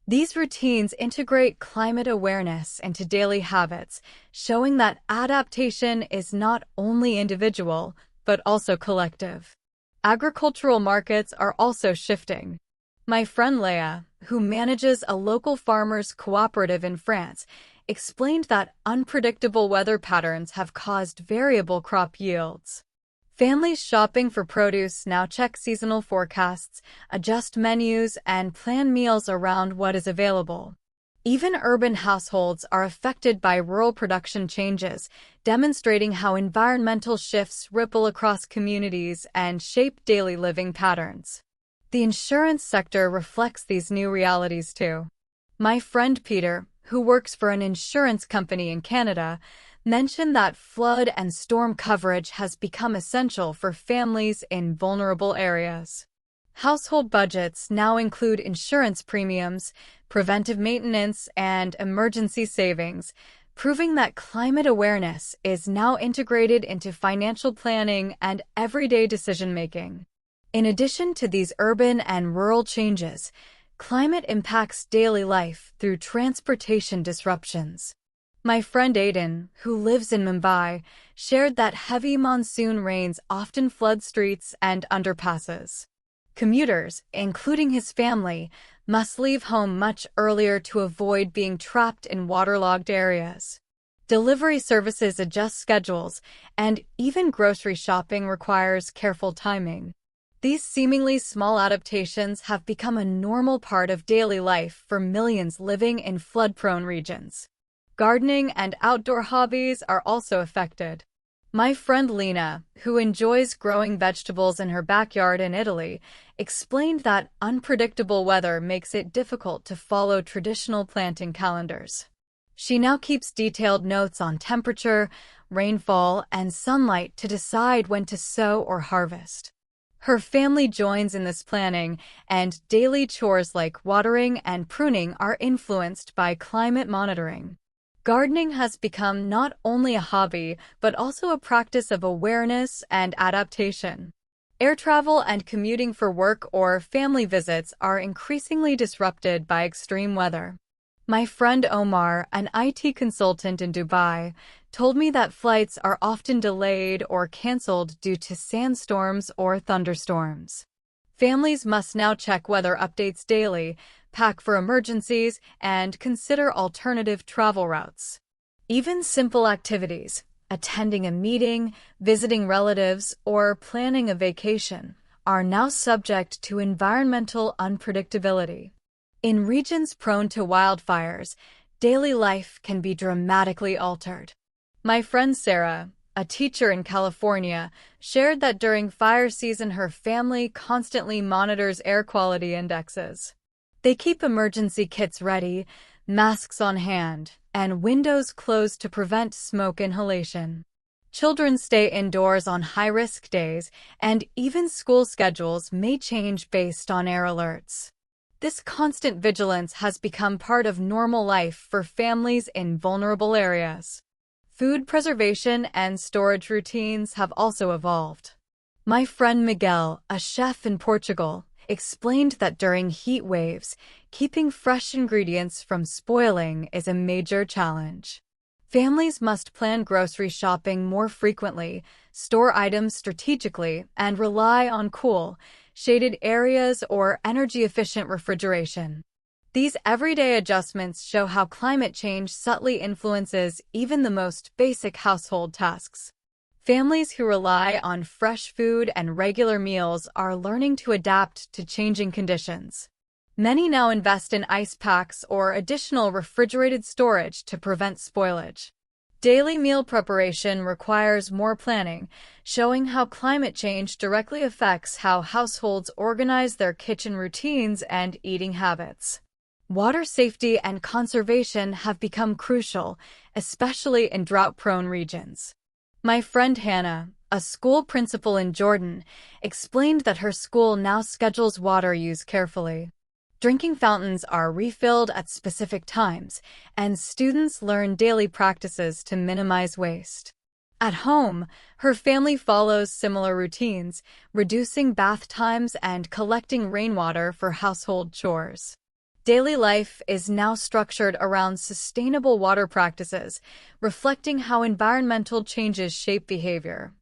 A: These routines integrate climate awareness into daily habits, showing that adaptation is not only individual, but also collective. Agricultural markets are also shifting. My friend Leah, who manages a local farmers' cooperative in France, explained that unpredictable weather patterns have caused variable crop yields. Families shopping for produce now check seasonal forecasts, adjust menus, and plan meals around what is available. Even urban households are affected by rural production changes, demonstrating how environmental shifts ripple across communities and shape daily living patterns. The insurance sector reflects these new realities too. My friend Peter, who works for an insurance company in Canada, mentioned that flood and storm coverage has become essential for families in vulnerable areas. Household budgets now include insurance premiums, preventive maintenance, and emergency savings, proving that climate awareness is now integrated into financial planning and everyday decision-making. In addition to these urban and rural changes, climate impacts daily life through transportation disruptions. My friend Aiden, who lives in Mumbai, shared that heavy monsoon rains often flood streets and underpasses. Commuters, including his family, must leave home much earlier to avoid being trapped in waterlogged areas. Delivery services adjust schedules, and even grocery shopping requires careful timing. These seemingly small adaptations have become a normal part of daily life for millions living in flood-prone regions. Gardening and outdoor hobbies are also affected. My friend Lena, who enjoys growing vegetables in her backyard in Italy, explained that unpredictable weather makes it difficult to follow traditional planting calendars. She now keeps detailed notes on temperature, rainfall, and sunlight to decide when to sow or harvest. Her family joins in this planning, and daily chores like watering and pruning are influenced by climate monitoring. Gardening has become not only a hobby, but also a practice of awareness and adaptation. Air travel and commuting for work or family visits are increasingly disrupted by extreme weather. My friend Omar, an IT consultant in Dubai, told me that flights are often delayed or canceled due to sandstorms or thunderstorms. Families must now check weather updates daily, pack for emergencies, and consider alternative travel routes. Even simple activities, attending a meeting, visiting relatives, or planning a vacation, are now subject to environmental unpredictability. In regions prone to wildfires, daily life can be dramatically altered. My friend Sarah, a teacher in California, shared that during fire season her family constantly monitors air quality indexes. They keep emergency kits ready, masks on hand, and windows closed to prevent smoke inhalation. Children stay indoors on high-risk days, and even school schedules may change based on air alerts. This constant vigilance has become part of normal life for families in vulnerable areas. Food preservation and storage routines have also evolved. My friend Miguel, a chef in Portugal, explained that during heat waves, keeping fresh ingredients from spoiling is a major challenge. Families must plan grocery shopping more frequently, store items strategically, and rely on cool, shaded areas or energy-efficient refrigeration. These everyday adjustments show how climate change subtly influences even the most basic household tasks. Families who rely on fresh food and regular meals are learning to adapt to changing conditions. Many now invest in ice packs or additional refrigerated storage to prevent spoilage. Daily meal preparation requires more planning, showing how climate change directly affects how households organize their kitchen routines and eating habits. Water safety and conservation have become crucial, especially in drought-prone regions. My friend Hannah, a school principal in Jordan, explained that her school now schedules water use carefully. Drinking fountains are refilled at specific times, and students learn daily practices to minimize waste. At home, her family follows similar routines, reducing bath times and collecting rainwater for household chores. Daily life is now structured around sustainable water practices, reflecting how environmental changes shape behavior.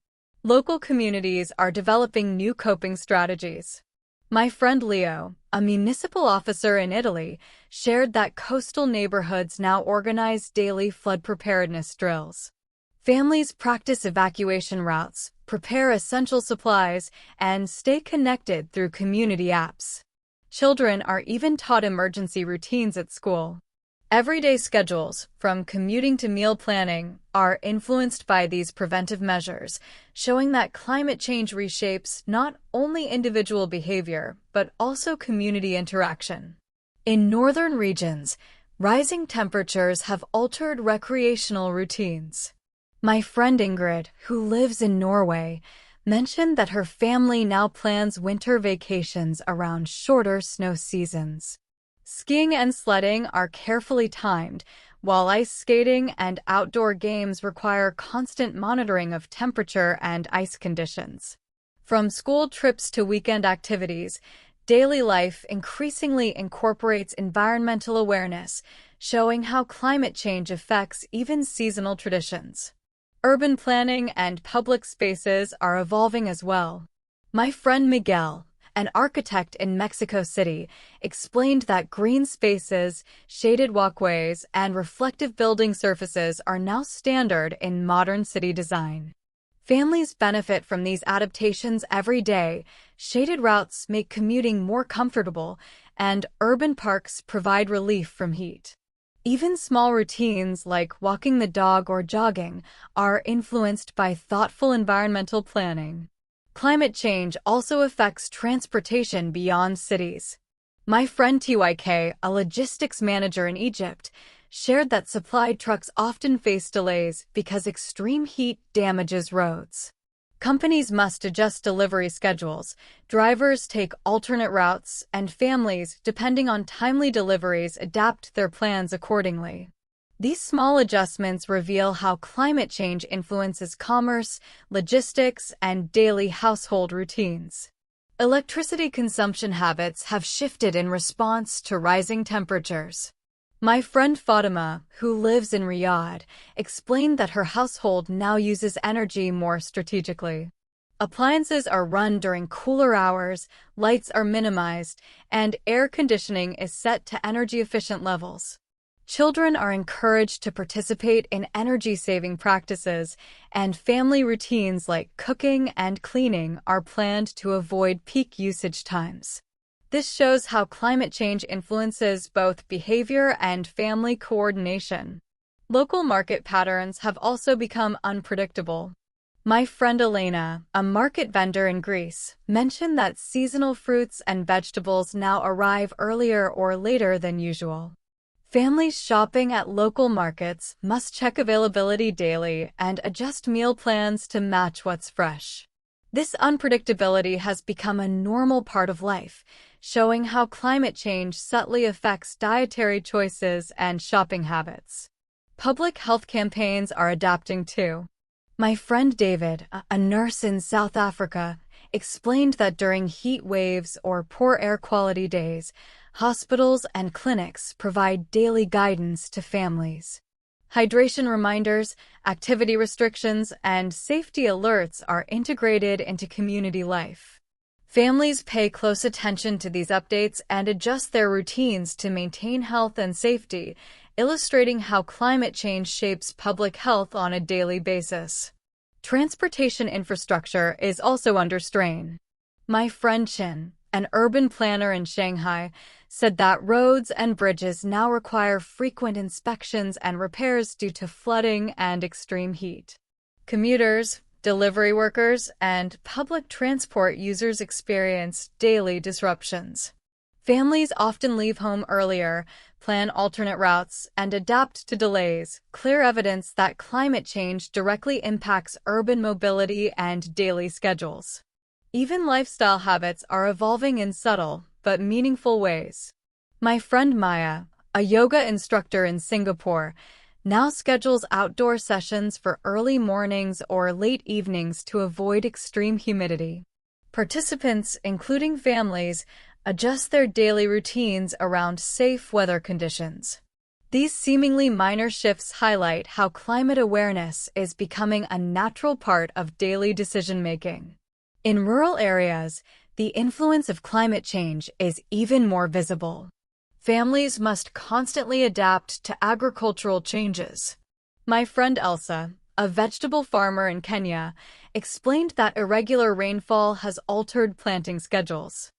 A: Local communities are developing new coping strategies. My friend Leo, a municipal officer in Italy, shared that coastal neighborhoods now organize daily flood preparedness drills. Families practice evacuation routes, prepare essential supplies, and stay connected through community apps. Children are even taught emergency routines at school. Everyday schedules, from commuting to meal planning, are influenced by these preventive measures, showing that climate change reshapes not only individual behavior, but also community interaction. In northern regions, rising temperatures have altered recreational routines. My friend Ingrid, who lives in Norway, mentioned that her family now plans winter vacations around shorter snow seasons. Skiing and sledding are carefully timed, while ice skating and outdoor games require constant monitoring of temperature and ice conditions. From school trips to weekend activities, daily life increasingly incorporates environmental awareness, showing how climate change affects even seasonal traditions. Urban planning and public spaces are evolving as well. My friend Miguel, an architect in Mexico City, explained that green spaces, shaded walkways, and reflective building surfaces are now standard in modern city design. Families benefit from these adaptations every day. Shaded routes make commuting more comfortable, and urban parks provide relief from heat. Even small routines like walking the dog or jogging are influenced by thoughtful environmental planning. Climate change also affects transportation beyond cities. My friend TYK, a logistics manager in Egypt, shared that supply trucks often face delays because extreme heat damages roads. Companies must adjust delivery schedules, drivers take alternate routes, and families, depending on timely deliveries, adapt their plans accordingly. These small adjustments reveal how climate change influences commerce, logistics, and daily household routines. Electricity consumption habits have shifted in response to rising temperatures. My friend Fatima, who lives in Riyadh, explained that her household now uses energy more strategically. Appliances are run during cooler hours, lights are minimized, and air conditioning is set to energy-efficient levels. Children are encouraged to participate in energy-saving practices, and family routines like cooking and cleaning are planned to avoid peak usage times. This shows how climate change influences both behavior and family coordination. Local market patterns have also become unpredictable. My friend Elena, a market vendor in Greece, mentioned that seasonal fruits and vegetables now arrive earlier or later than usual. Families shopping at local markets must check availability daily and adjust meal plans to match what's fresh. This unpredictability has become a normal part of life, showing how climate change subtly affects dietary choices and shopping habits. Public health campaigns are adapting too. My friend David, a nurse in South Africa, explained that during heat waves or poor air quality days, hospitals and clinics provide daily guidance to families. Hydration reminders, activity restrictions, and safety alerts are integrated into community life. Families pay close attention to these updates and adjust their routines to maintain health and safety, illustrating how climate change shapes public health on a daily basis. Transportation infrastructure is also under strain. My friend Chin, an urban planner in Shanghai, said that roads and bridges now require frequent inspections and repairs due to flooding and extreme heat. Commuters, delivery workers, and public transport users experience daily disruptions. Families often leave home earlier, plan alternate routes, and adapt to delays, clear evidence that climate change directly impacts urban mobility and daily schedules. Even lifestyle habits are evolving in subtle but meaningful ways. My friend Maya, a yoga instructor in Singapore, now schedules outdoor sessions for early mornings or late evenings to avoid extreme humidity. Participants, including families, adjust their daily routines around safe weather conditions. These seemingly minor shifts highlight how climate awareness is becoming a natural part of daily decision-making. In rural areas, the influence of climate change is even more visible. Families must constantly adapt to agricultural changes. My friend Elsa, a vegetable farmer in Kenya, explained that irregular rainfall has altered planting schedules.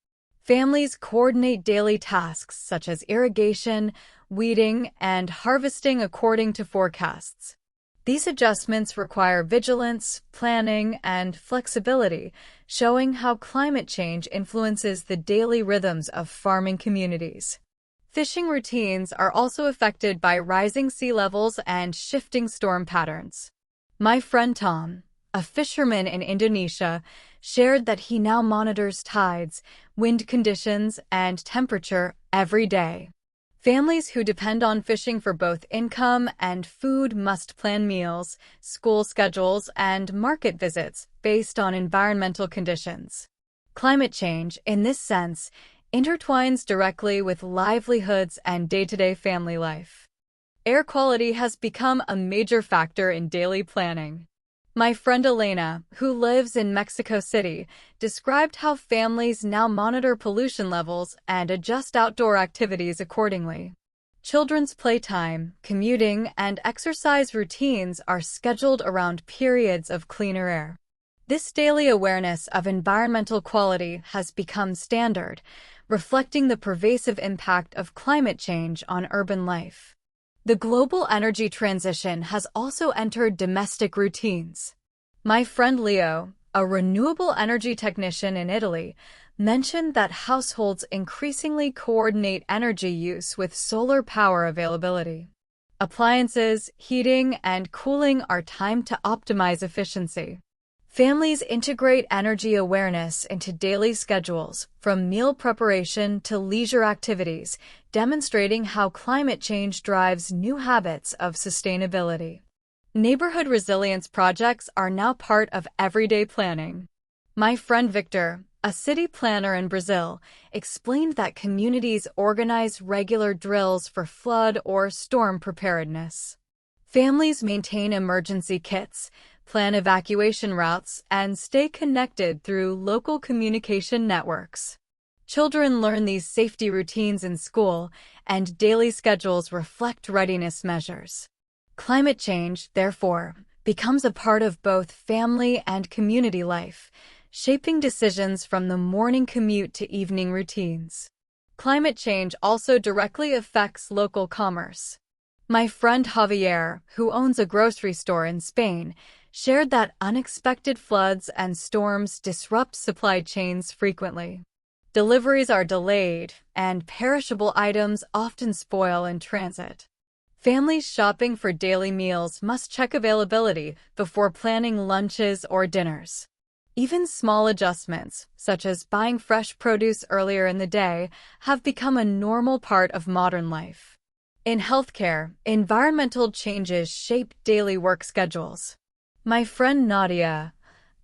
A: Families coordinate daily tasks such as irrigation, weeding, and harvesting according to forecasts. These adjustments require vigilance, planning, and flexibility, showing how climate change influences the daily rhythms of farming communities. Fishing routines are also affected by rising sea levels and shifting storm patterns. My friend Tom, a fisherman in Indonesia, shared that he now monitors tides, wind conditions, and temperature every day. Families who depend on fishing for both income and food must plan meals, school schedules, and market visits based on environmental conditions. Climate change, in this sense, intertwines directly with livelihoods and day-to-day family life. Air quality has become a major factor in daily planning. My friend Elena, who lives in Mexico City, described how families now monitor pollution levels and adjust outdoor activities accordingly. Children's playtime, commuting, and exercise routines are scheduled around periods of cleaner air. This daily awareness of environmental quality has become standard, reflecting the pervasive impact of climate change on urban life. The global energy transition has also entered domestic routines. My friend Leo, a renewable energy technician in Italy, mentioned that households increasingly coordinate energy use with solar power availability. Appliances, heating, and cooling are timed to optimize efficiency. Families integrate energy awareness into daily schedules, from meal preparation to leisure activities, demonstrating how climate change drives new habits of sustainability. Neighborhood resilience projects are now part of everyday planning. My friend Victor, a city planner in Brazil, explained that communities organize regular drills for flood or storm preparedness. Families maintain emergency kits, plan evacuation routes, and stay connected through local communication networks. Children learn these safety routines in school, and daily schedules reflect readiness measures. Climate change, therefore, becomes a part of both family and community life, shaping decisions from the morning commute to evening routines. Climate change also directly affects local commerce. My friend Javier, who owns a grocery store in Spain, shared that unexpected floods and storms disrupt supply chains frequently. Deliveries are delayed, and perishable items often spoil in transit. Families shopping for daily meals must check availability before planning lunches or dinners. Even small adjustments, such as buying fresh produce earlier in the day, have become a normal part of modern life. In healthcare, environmental changes shape daily work schedules. My friend Nadia,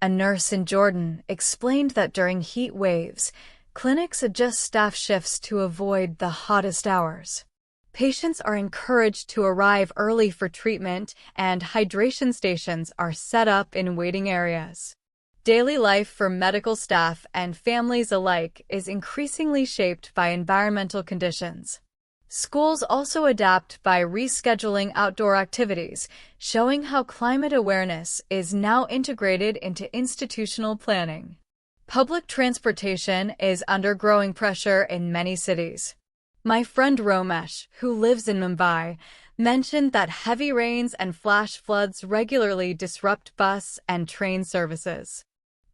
A: a nurse in Jordan, explained that during heat waves, clinics adjust staff shifts to avoid the hottest hours. Patients are encouraged to arrive early for treatment, and hydration stations are set up in waiting areas. Daily life for medical staff and families alike is increasingly shaped by environmental conditions. Schools also adapt by rescheduling outdoor activities, showing how climate awareness is now integrated into institutional planning. Public transportation is under growing pressure in many cities. My friend Romesh, who lives in Mumbai, mentioned that heavy rains and flash floods regularly disrupt bus and train services.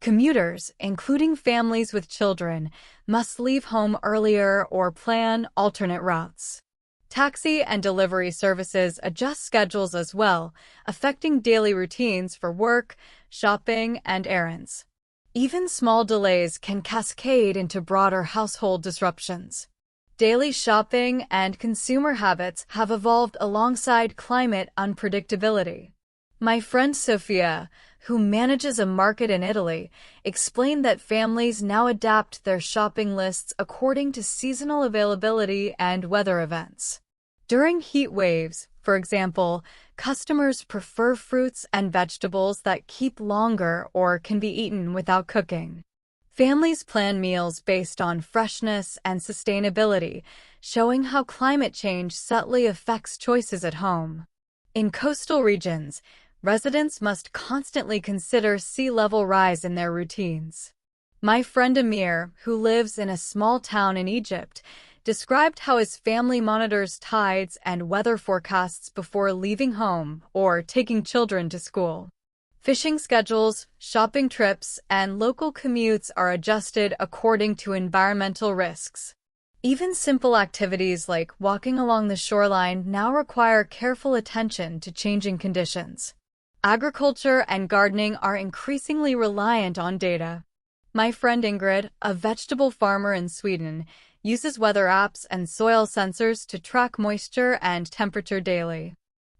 A: Commuters, including families with children, must leave home earlier or plan alternate routes. Taxi and delivery services adjust schedules as well, affecting daily routines for work, shopping, and errands. Even small delays can cascade into broader household disruptions. Daily shopping and consumer habits have evolved alongside climate unpredictability. My friend Sophia, who manages a market in Italy, explained that families now adapt their shopping lists according to seasonal availability and weather events. During heat waves, for example, customers prefer fruits and vegetables that keep longer or can be eaten without cooking. Families plan meals based on freshness and sustainability, showing how climate change subtly affects choices at home. In coastal regions, residents must constantly consider sea level rise in their routines. My friend Amir, who lives in a small town in Egypt, described how his family monitors tides and weather forecasts before leaving home or taking children to school. Fishing schedules, shopping trips, and local commutes are adjusted according to environmental risks. Even simple activities like walking along the shoreline now require careful attention to changing conditions. Agriculture and gardening are increasingly reliant on data. My friend Ingrid, a vegetable farmer in Sweden, uses weather apps and soil sensors to track moisture and temperature daily.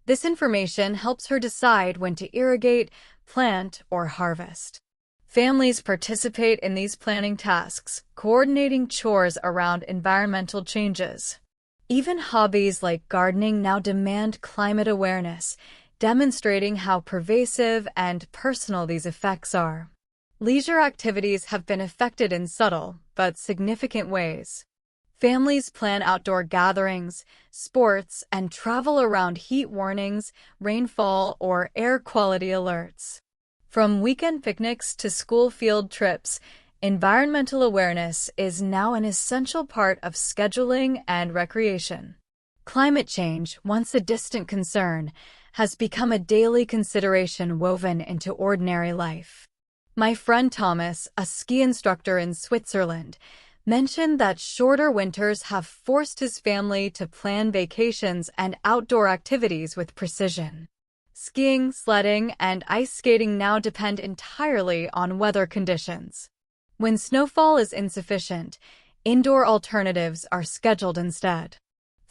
A: This information helps her decide when to irrigate, plant, or harvest. Families participate in these planning tasks, coordinating chores around environmental changes. Even hobbies like gardening now demand climate awareness, demonstrating how pervasive and personal these effects are. Leisure activities have been affected in subtle but significant ways. Families plan outdoor gatherings, sports, and travel around heat warnings, rainfall, or air quality alerts. From weekend picnics to school field trips, environmental awareness is now an essential part of scheduling and recreation. Climate change, once a distant concern, has become a daily consideration woven into ordinary life. My friend Thomas, a ski instructor in Switzerland, mentioned that shorter winters have forced his family to plan vacations and outdoor activities with precision. Skiing, sledding, and ice skating now depend entirely on weather conditions. When snowfall is insufficient, indoor alternatives are scheduled instead.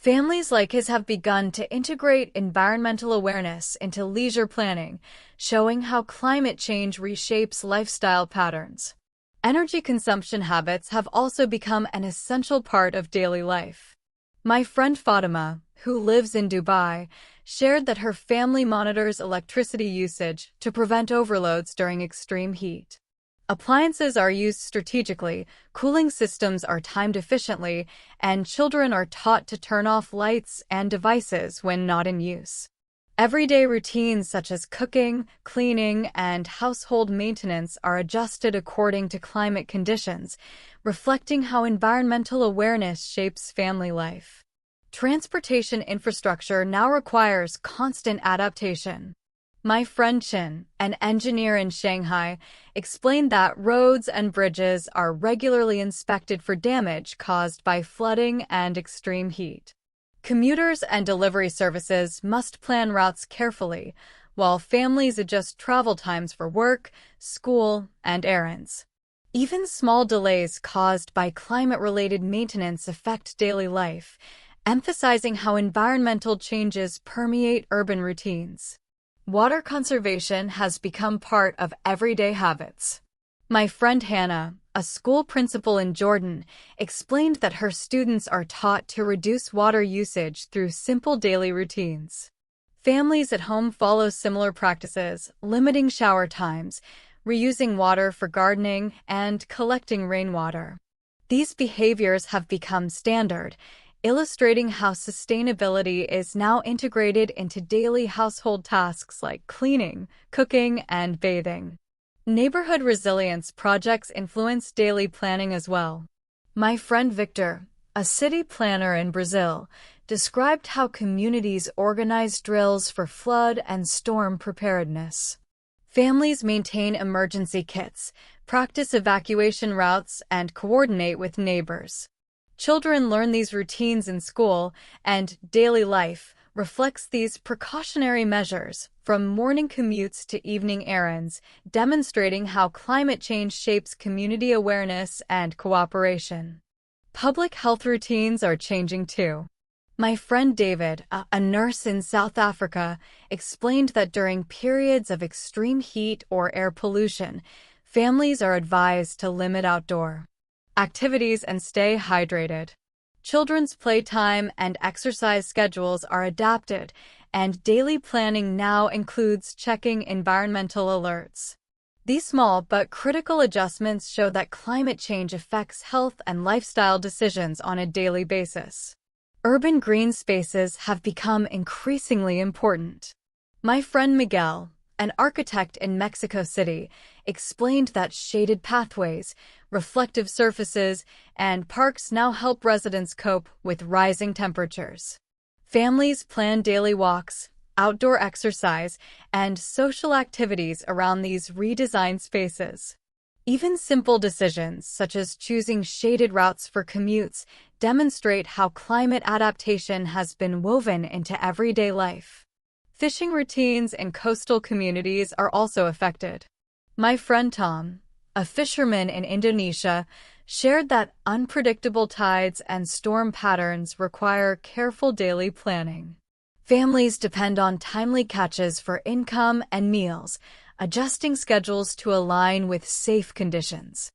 A: Families like his have begun to integrate environmental awareness into leisure planning, showing how climate change reshapes lifestyle patterns. Energy consumption habits have also become an essential part of daily life. My friend Fatima, who lives in Dubai, shared that her family monitors electricity usage to prevent overloads during extreme heat. Appliances are used strategically, cooling systems are timed efficiently, and children are taught to turn off lights and devices when not in use. Everyday routines such as cooking, cleaning, and household maintenance are adjusted according to climate conditions, reflecting how environmental awareness shapes family life. Transportation infrastructure now requires constant adaptation. My friend Chin, an engineer in Shanghai, explained that roads and bridges are regularly inspected for damage caused by flooding and extreme heat. Commuters and delivery services must plan routes carefully, while families adjust travel times for work, school, and errands. Even small delays caused by climate-related maintenance affect daily life, emphasizing how environmental changes permeate urban routines. Water conservation has become part of everyday habits. My friend Hannah, a school principal in Jordan, explained that her students are taught to reduce water usage through simple daily routines. Families at home follow similar practices, limiting shower times, reusing water for gardening, and collecting rainwater. These behaviors have become standard, illustrating how sustainability is now integrated into daily household tasks like cleaning, cooking, and bathing. Neighborhood resilience projects influence daily planning as well. My friend Victor, a city planner in Brazil, described how communities organize drills for flood and storm preparedness. Families maintain emergency kits, practice evacuation routes, and coordinate with neighbors. Children learn these routines in school, and daily life reflects these precautionary measures, from morning commutes to evening errands, demonstrating how climate change shapes community awareness and cooperation. Public health routines are changing too. My friend David, a nurse in South Africa, explained that during periods of extreme heat or air pollution, families are advised to limit outdoor activities and stay hydrated. Children's playtime and exercise schedules are adapted, and daily planning now includes checking environmental alerts. These small but critical adjustments show that climate change affects health and lifestyle decisions on a daily basis. Urban green spaces have become increasingly important. My friend Miguel, an architect in Mexico City, explained that shaded pathways, reflective surfaces, and parks now help residents cope with rising temperatures. Families plan daily walks, outdoor exercise, and social activities around these redesigned spaces. Even simple decisions, such as choosing shaded routes for commutes, demonstrate how climate adaptation has been woven into everyday life. Fishing routines in coastal communities are also affected. My friend Tom, a fisherman in Indonesia, shared that unpredictable tides and storm patterns require careful daily planning. Families depend on timely catches for income and meals, adjusting schedules to align with safe conditions.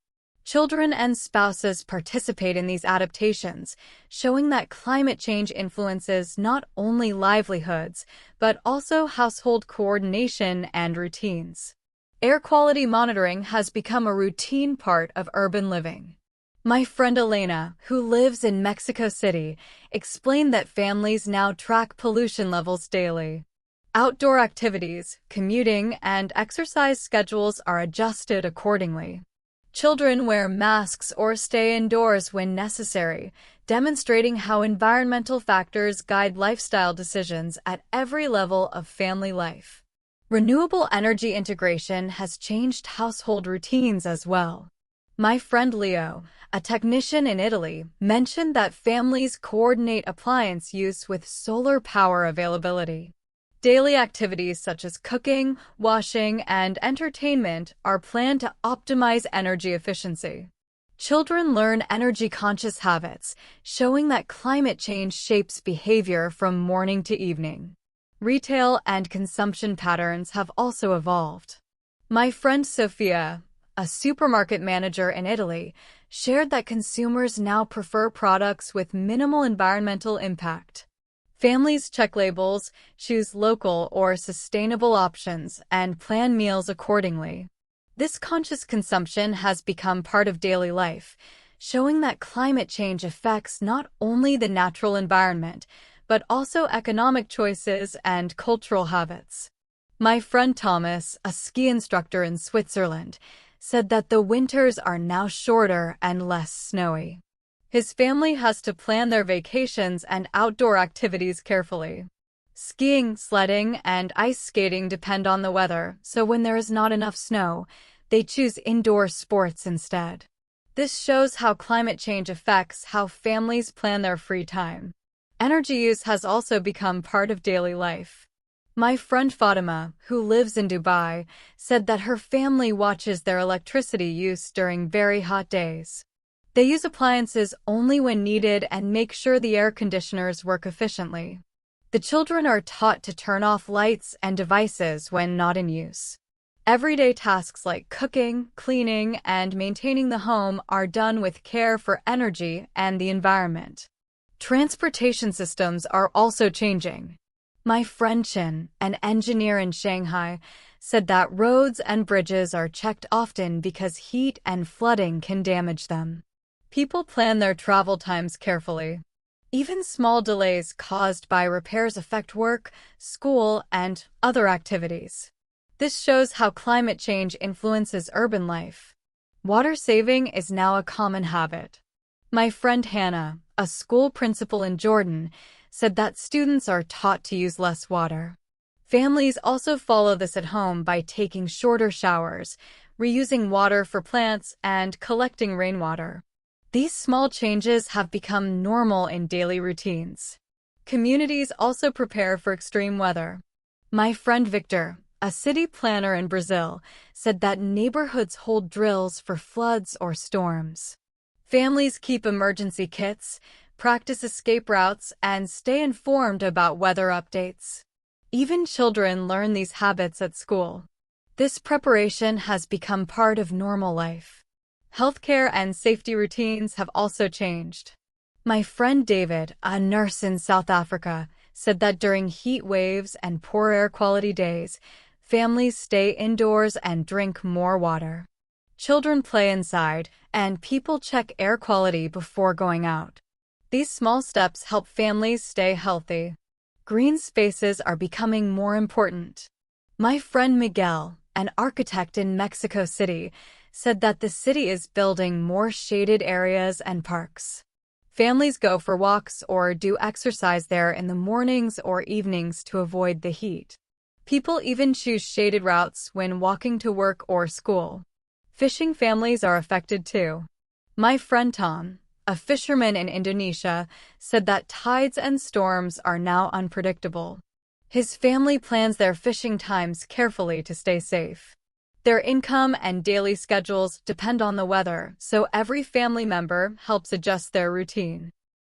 A: Children and spouses participate in these adaptations, showing that climate change influences not only livelihoods, but also household coordination and routines. Air quality monitoring has become a routine part of urban living. My friend Elena, who lives in Mexico City, explained that families now track pollution levels daily. Outdoor activities, commuting, and exercise schedules are adjusted accordingly. Children wear masks or stay indoors when necessary, demonstrating how environmental factors guide lifestyle decisions at every level of family life. Renewable energy integration has changed household routines as well. My friend Leo, a technician in Italy, mentioned that families coordinate appliance use with solar power availability. Daily activities such as cooking, washing, and entertainment are planned to optimize energy efficiency. Children learn energy-conscious habits, showing that climate change shapes behavior from morning to evening. Retail and consumption patterns have also evolved. My friend Sophia, a supermarket manager in Italy, shared that consumers now prefer products with minimal environmental impact. Families check labels, choose local or sustainable options, and plan meals accordingly. This conscious consumption has become part of daily life, showing that climate change affects not only the natural environment, but also economic choices and cultural habits. My friend Thomas, a ski instructor in Switzerland, said that the winters are now shorter and less snowy. His family has to plan their vacations and outdoor activities carefully. Skiing, sledding, and ice skating depend on the weather, so when there is not enough snow, they choose indoor sports instead. This shows how climate change affects how families plan their free time. Energy use has also become part of daily life. My friend Fatima, who lives in Dubai, said that her family watches their electricity use during very hot days. They use appliances only when needed and make sure the air conditioners work efficiently. The children are taught to turn off lights and devices when not in use. Everyday tasks like cooking, cleaning, and maintaining the home are done with care for energy and the environment. Transportation systems are also changing. My friend Chin, an engineer in Shanghai, said that roads and bridges are checked often because heat and flooding can damage them. People plan their travel times carefully. Even small delays caused by repairs affect work, school, and other activities. This shows how climate change influences urban life. Water saving is now a common habit. My friend Hannah, a school principal in Jordan, said that students are taught to use less water. Families also follow this at home by taking shorter showers, reusing water for plants, and collecting rainwater. These small changes have become normal in daily routines. Communities also prepare for extreme weather. My friend Victor, a city planner in Brazil, said that neighborhoods hold drills for floods or storms. Families keep emergency kits, practice escape routes, and stay informed about weather updates. Even children learn these habits at school. This preparation has become part of normal life. Healthcare and safety routines have also changed. My friend David, a nurse in South Africa, said that during heat waves and poor air quality days, families stay indoors and drink more water. Children play inside, and people check air quality before going out. These small steps help families stay healthy. Green spaces are becoming more important. My friend Miguel, an architect in Mexico City, said that the city is building more shaded areas and parks. Families go for walks or do exercise there in the mornings or evenings to avoid the heat. People even choose shaded routes when walking to work or school. Fishing families are affected too. My friend Tom, a fisherman in Indonesia, said that tides and storms are now unpredictable. His family plans their fishing times carefully to stay safe. Their income and daily schedules depend on the weather, so every family member helps adjust their routine.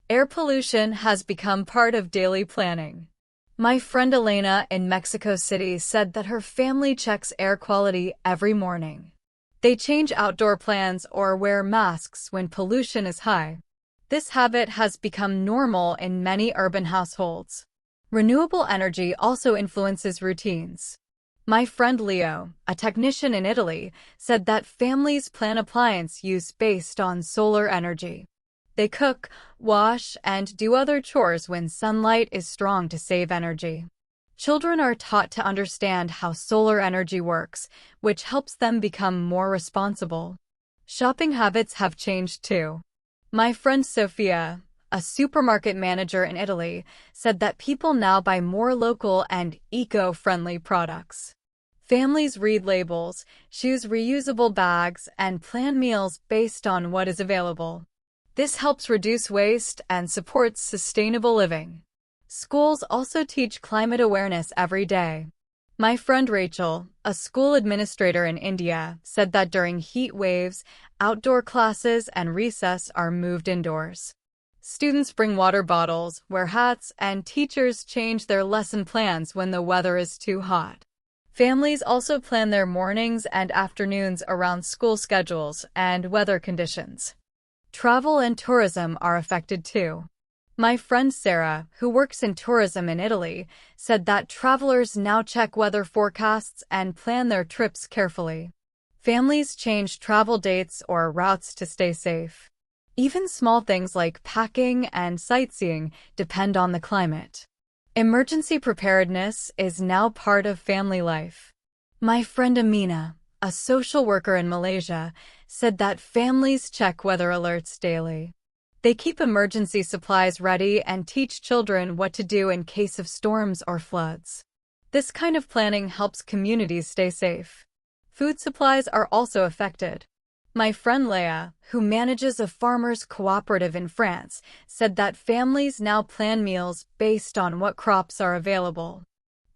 A: Air pollution has become part of daily planning. My friend Elena in Mexico City said that her family checks air quality every morning. They change outdoor plans or wear masks when pollution is high. This habit has become normal in many urban households. Renewable energy also influences routines. My friend Leo, a technician in Italy, said that families plan appliance use based on solar energy. They cook, wash, and do other chores when sunlight is strong to save energy. Children are taught to understand how solar energy works, which helps them become more responsible. Shopping habits have changed too. My friend Sophia, a supermarket manager in Italy, said that people now buy more local and eco-friendly products. Families read labels, choose reusable bags, and plan meals based on what is available. This helps reduce waste and supports sustainable living. Schools also teach climate awareness every day. My friend Rachel, a school administrator in India, said that during heat waves, outdoor classes and recess are moved indoors. Students bring water bottles, wear hats, and teachers change their lesson plans when the weather is too hot. Families also plan their mornings and afternoons around school schedules and weather conditions. Travel and tourism are affected too. My friend Sarah, who works in tourism in Italy, said that travelers now check weather forecasts and plan their trips carefully. Families change travel dates or routes to stay safe. Even small things like packing and sightseeing depend on the climate. Emergency preparedness is now part of family life. My friend Amina, a social worker in Malaysia, said that families check weather alerts daily. They keep emergency supplies ready and teach children what to do in case of storms or floods. This kind of planning helps communities stay safe. Food supplies are also affected. My friend Leah, who manages a farmers' cooperative in France, said that families now plan meals based on what crops are available.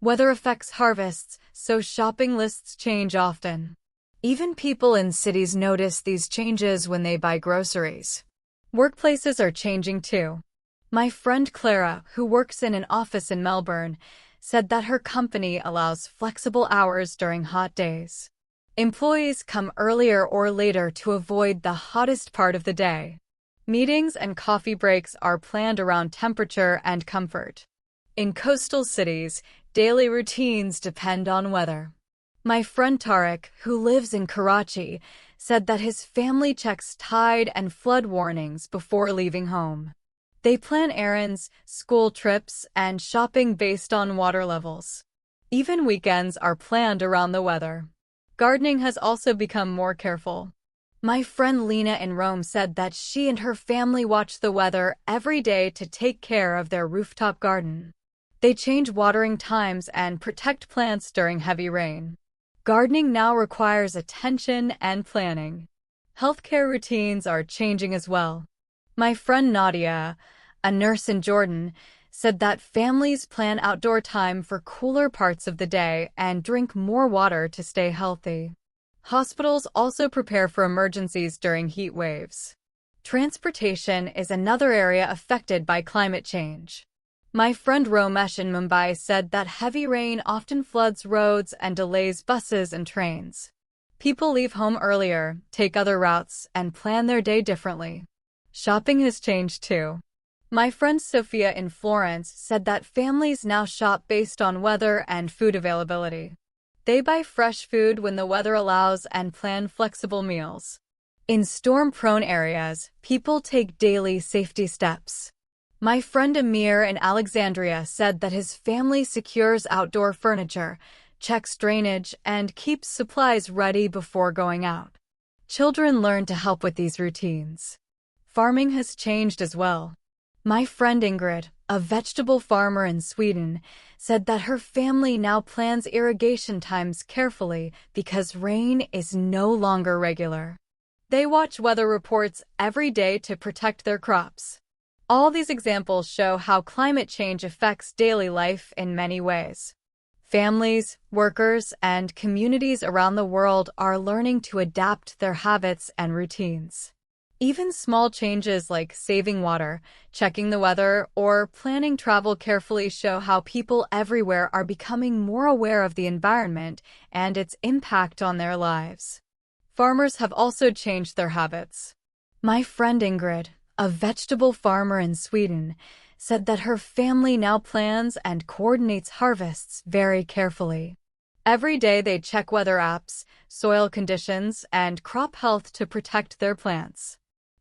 A: Weather affects harvests, so shopping lists change often. Even people in cities notice these changes when they buy groceries. Workplaces are changing too. My friend Clara, who works in an office in Melbourne, said that her company allows flexible hours during hot days. Employees come earlier or later to avoid the hottest part of the day. Meetings and coffee breaks are planned around temperature and comfort. In coastal cities, daily routines depend on weather. My friend Tarek, who lives in Karachi, said that his family checks tide and flood warnings before leaving home. They plan errands, school trips, and shopping based on water levels. Even weekends are planned around the weather. Gardening has also become more careful. My friend Lena in Rome said that she and her family watch the weather every day to take care of their rooftop garden. They change watering times and protect plants during heavy rain. Gardening now requires attention and planning. Healthcare routines are changing as well. My friend Nadia, a nurse in Jordan, said that families plan outdoor time for cooler parts of the day and drink more water to stay healthy. Hospitals also prepare for emergencies during heat waves. Transportation is another area affected by climate change. My friend Romesh in Mumbai said that heavy rain often floods roads and delays buses and trains. People leave home earlier, take other routes, and plan their day differently. Shopping has changed too. My friend Sophia in Florence said that families now shop based on weather and food availability. They buy fresh food when the weather allows and plan flexible meals. In storm-prone areas, people take daily safety steps. My friend Amir in Alexandria said that his family secures outdoor furniture, checks drainage, and keeps supplies ready before going out. Children learn to help with these routines. Farming has changed as well. My friend Ingrid, a vegetable farmer in Sweden, said that her family now plans irrigation times carefully because rain is no longer regular. They watch weather reports every day to protect their crops. All these examples show how climate change affects daily life in many ways. Families, workers, and communities around the world are learning to adapt their habits and routines. Even small changes like saving water, checking the weather, or planning travel carefully show how people everywhere are becoming more aware of the environment and its impact on their lives. Farmers have also changed their habits. My friend Ingrid, a vegetable farmer in Sweden, said that her family now plans and coordinates harvests very carefully. Every day they check weather apps, soil conditions, and crop health to protect their plants.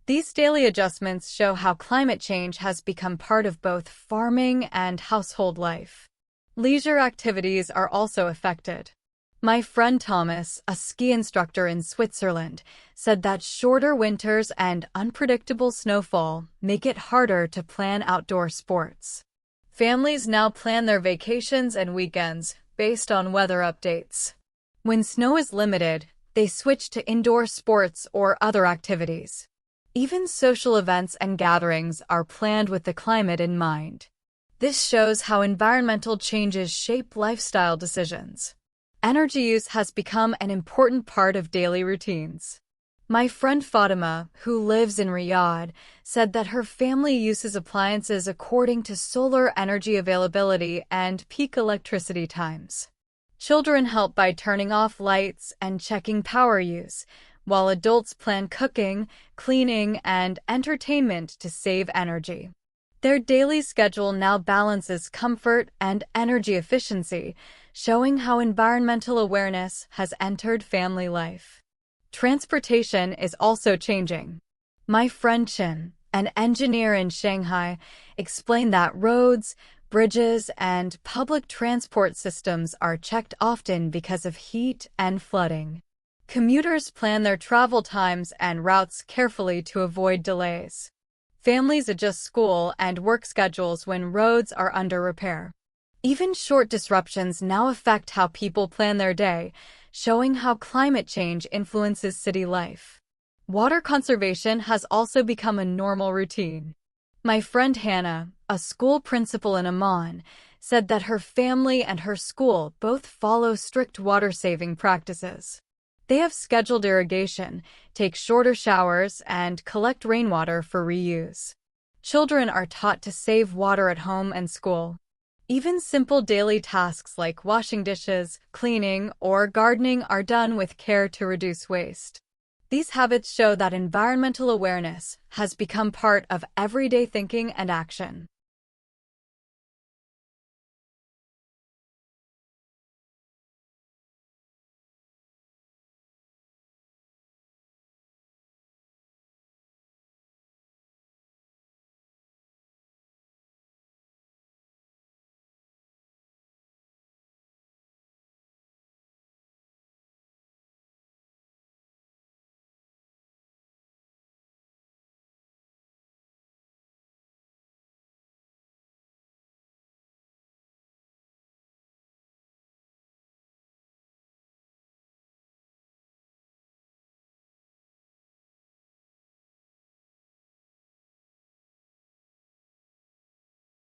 A: These daily adjustments show how climate change has become part of both farming and household life. Leisure activities are also affected. My friend Thomas, a ski instructor in Switzerland, said that shorter winters and unpredictable snowfall make it harder to plan outdoor sports. Families now plan their vacations and weekends based on weather updates. When snow is limited, they switch to indoor sports or other activities. Even social events and gatherings are planned with the climate in mind. This shows how environmental changes shape lifestyle decisions. Energy use has become an important part of daily routines. My friend Fatima, who lives in Riyadh, said that her family uses appliances according to solar energy availability and peak electricity times. Children help by turning off lights and checking power use, while adults plan cooking, cleaning, and entertainment to save energy. Their daily schedule now balances comfort and energy efficiency, showing how environmental awareness has entered family life. Transportation is also changing. My friend Chin, an engineer in Shanghai, explained that roads, bridges, and public transport systems are checked often because of heat and flooding. Commuters plan their travel times and routes carefully to avoid delays. Families adjust school and work schedules when roads are under repair. Even short disruptions now affect how people plan their day, showing how climate change influences city life. Water conservation has also become a normal routine. My friend Hannah, a school principal in Amman, said that her family and her school both follow strict water-saving practices. They have scheduled irrigation, take shorter showers, and collect rainwater for reuse. Children are taught to save water at home and school. Even simple daily tasks like washing dishes, cleaning, or gardening are done with care to reduce waste. These habits show that environmental awareness has become part of everyday thinking and action.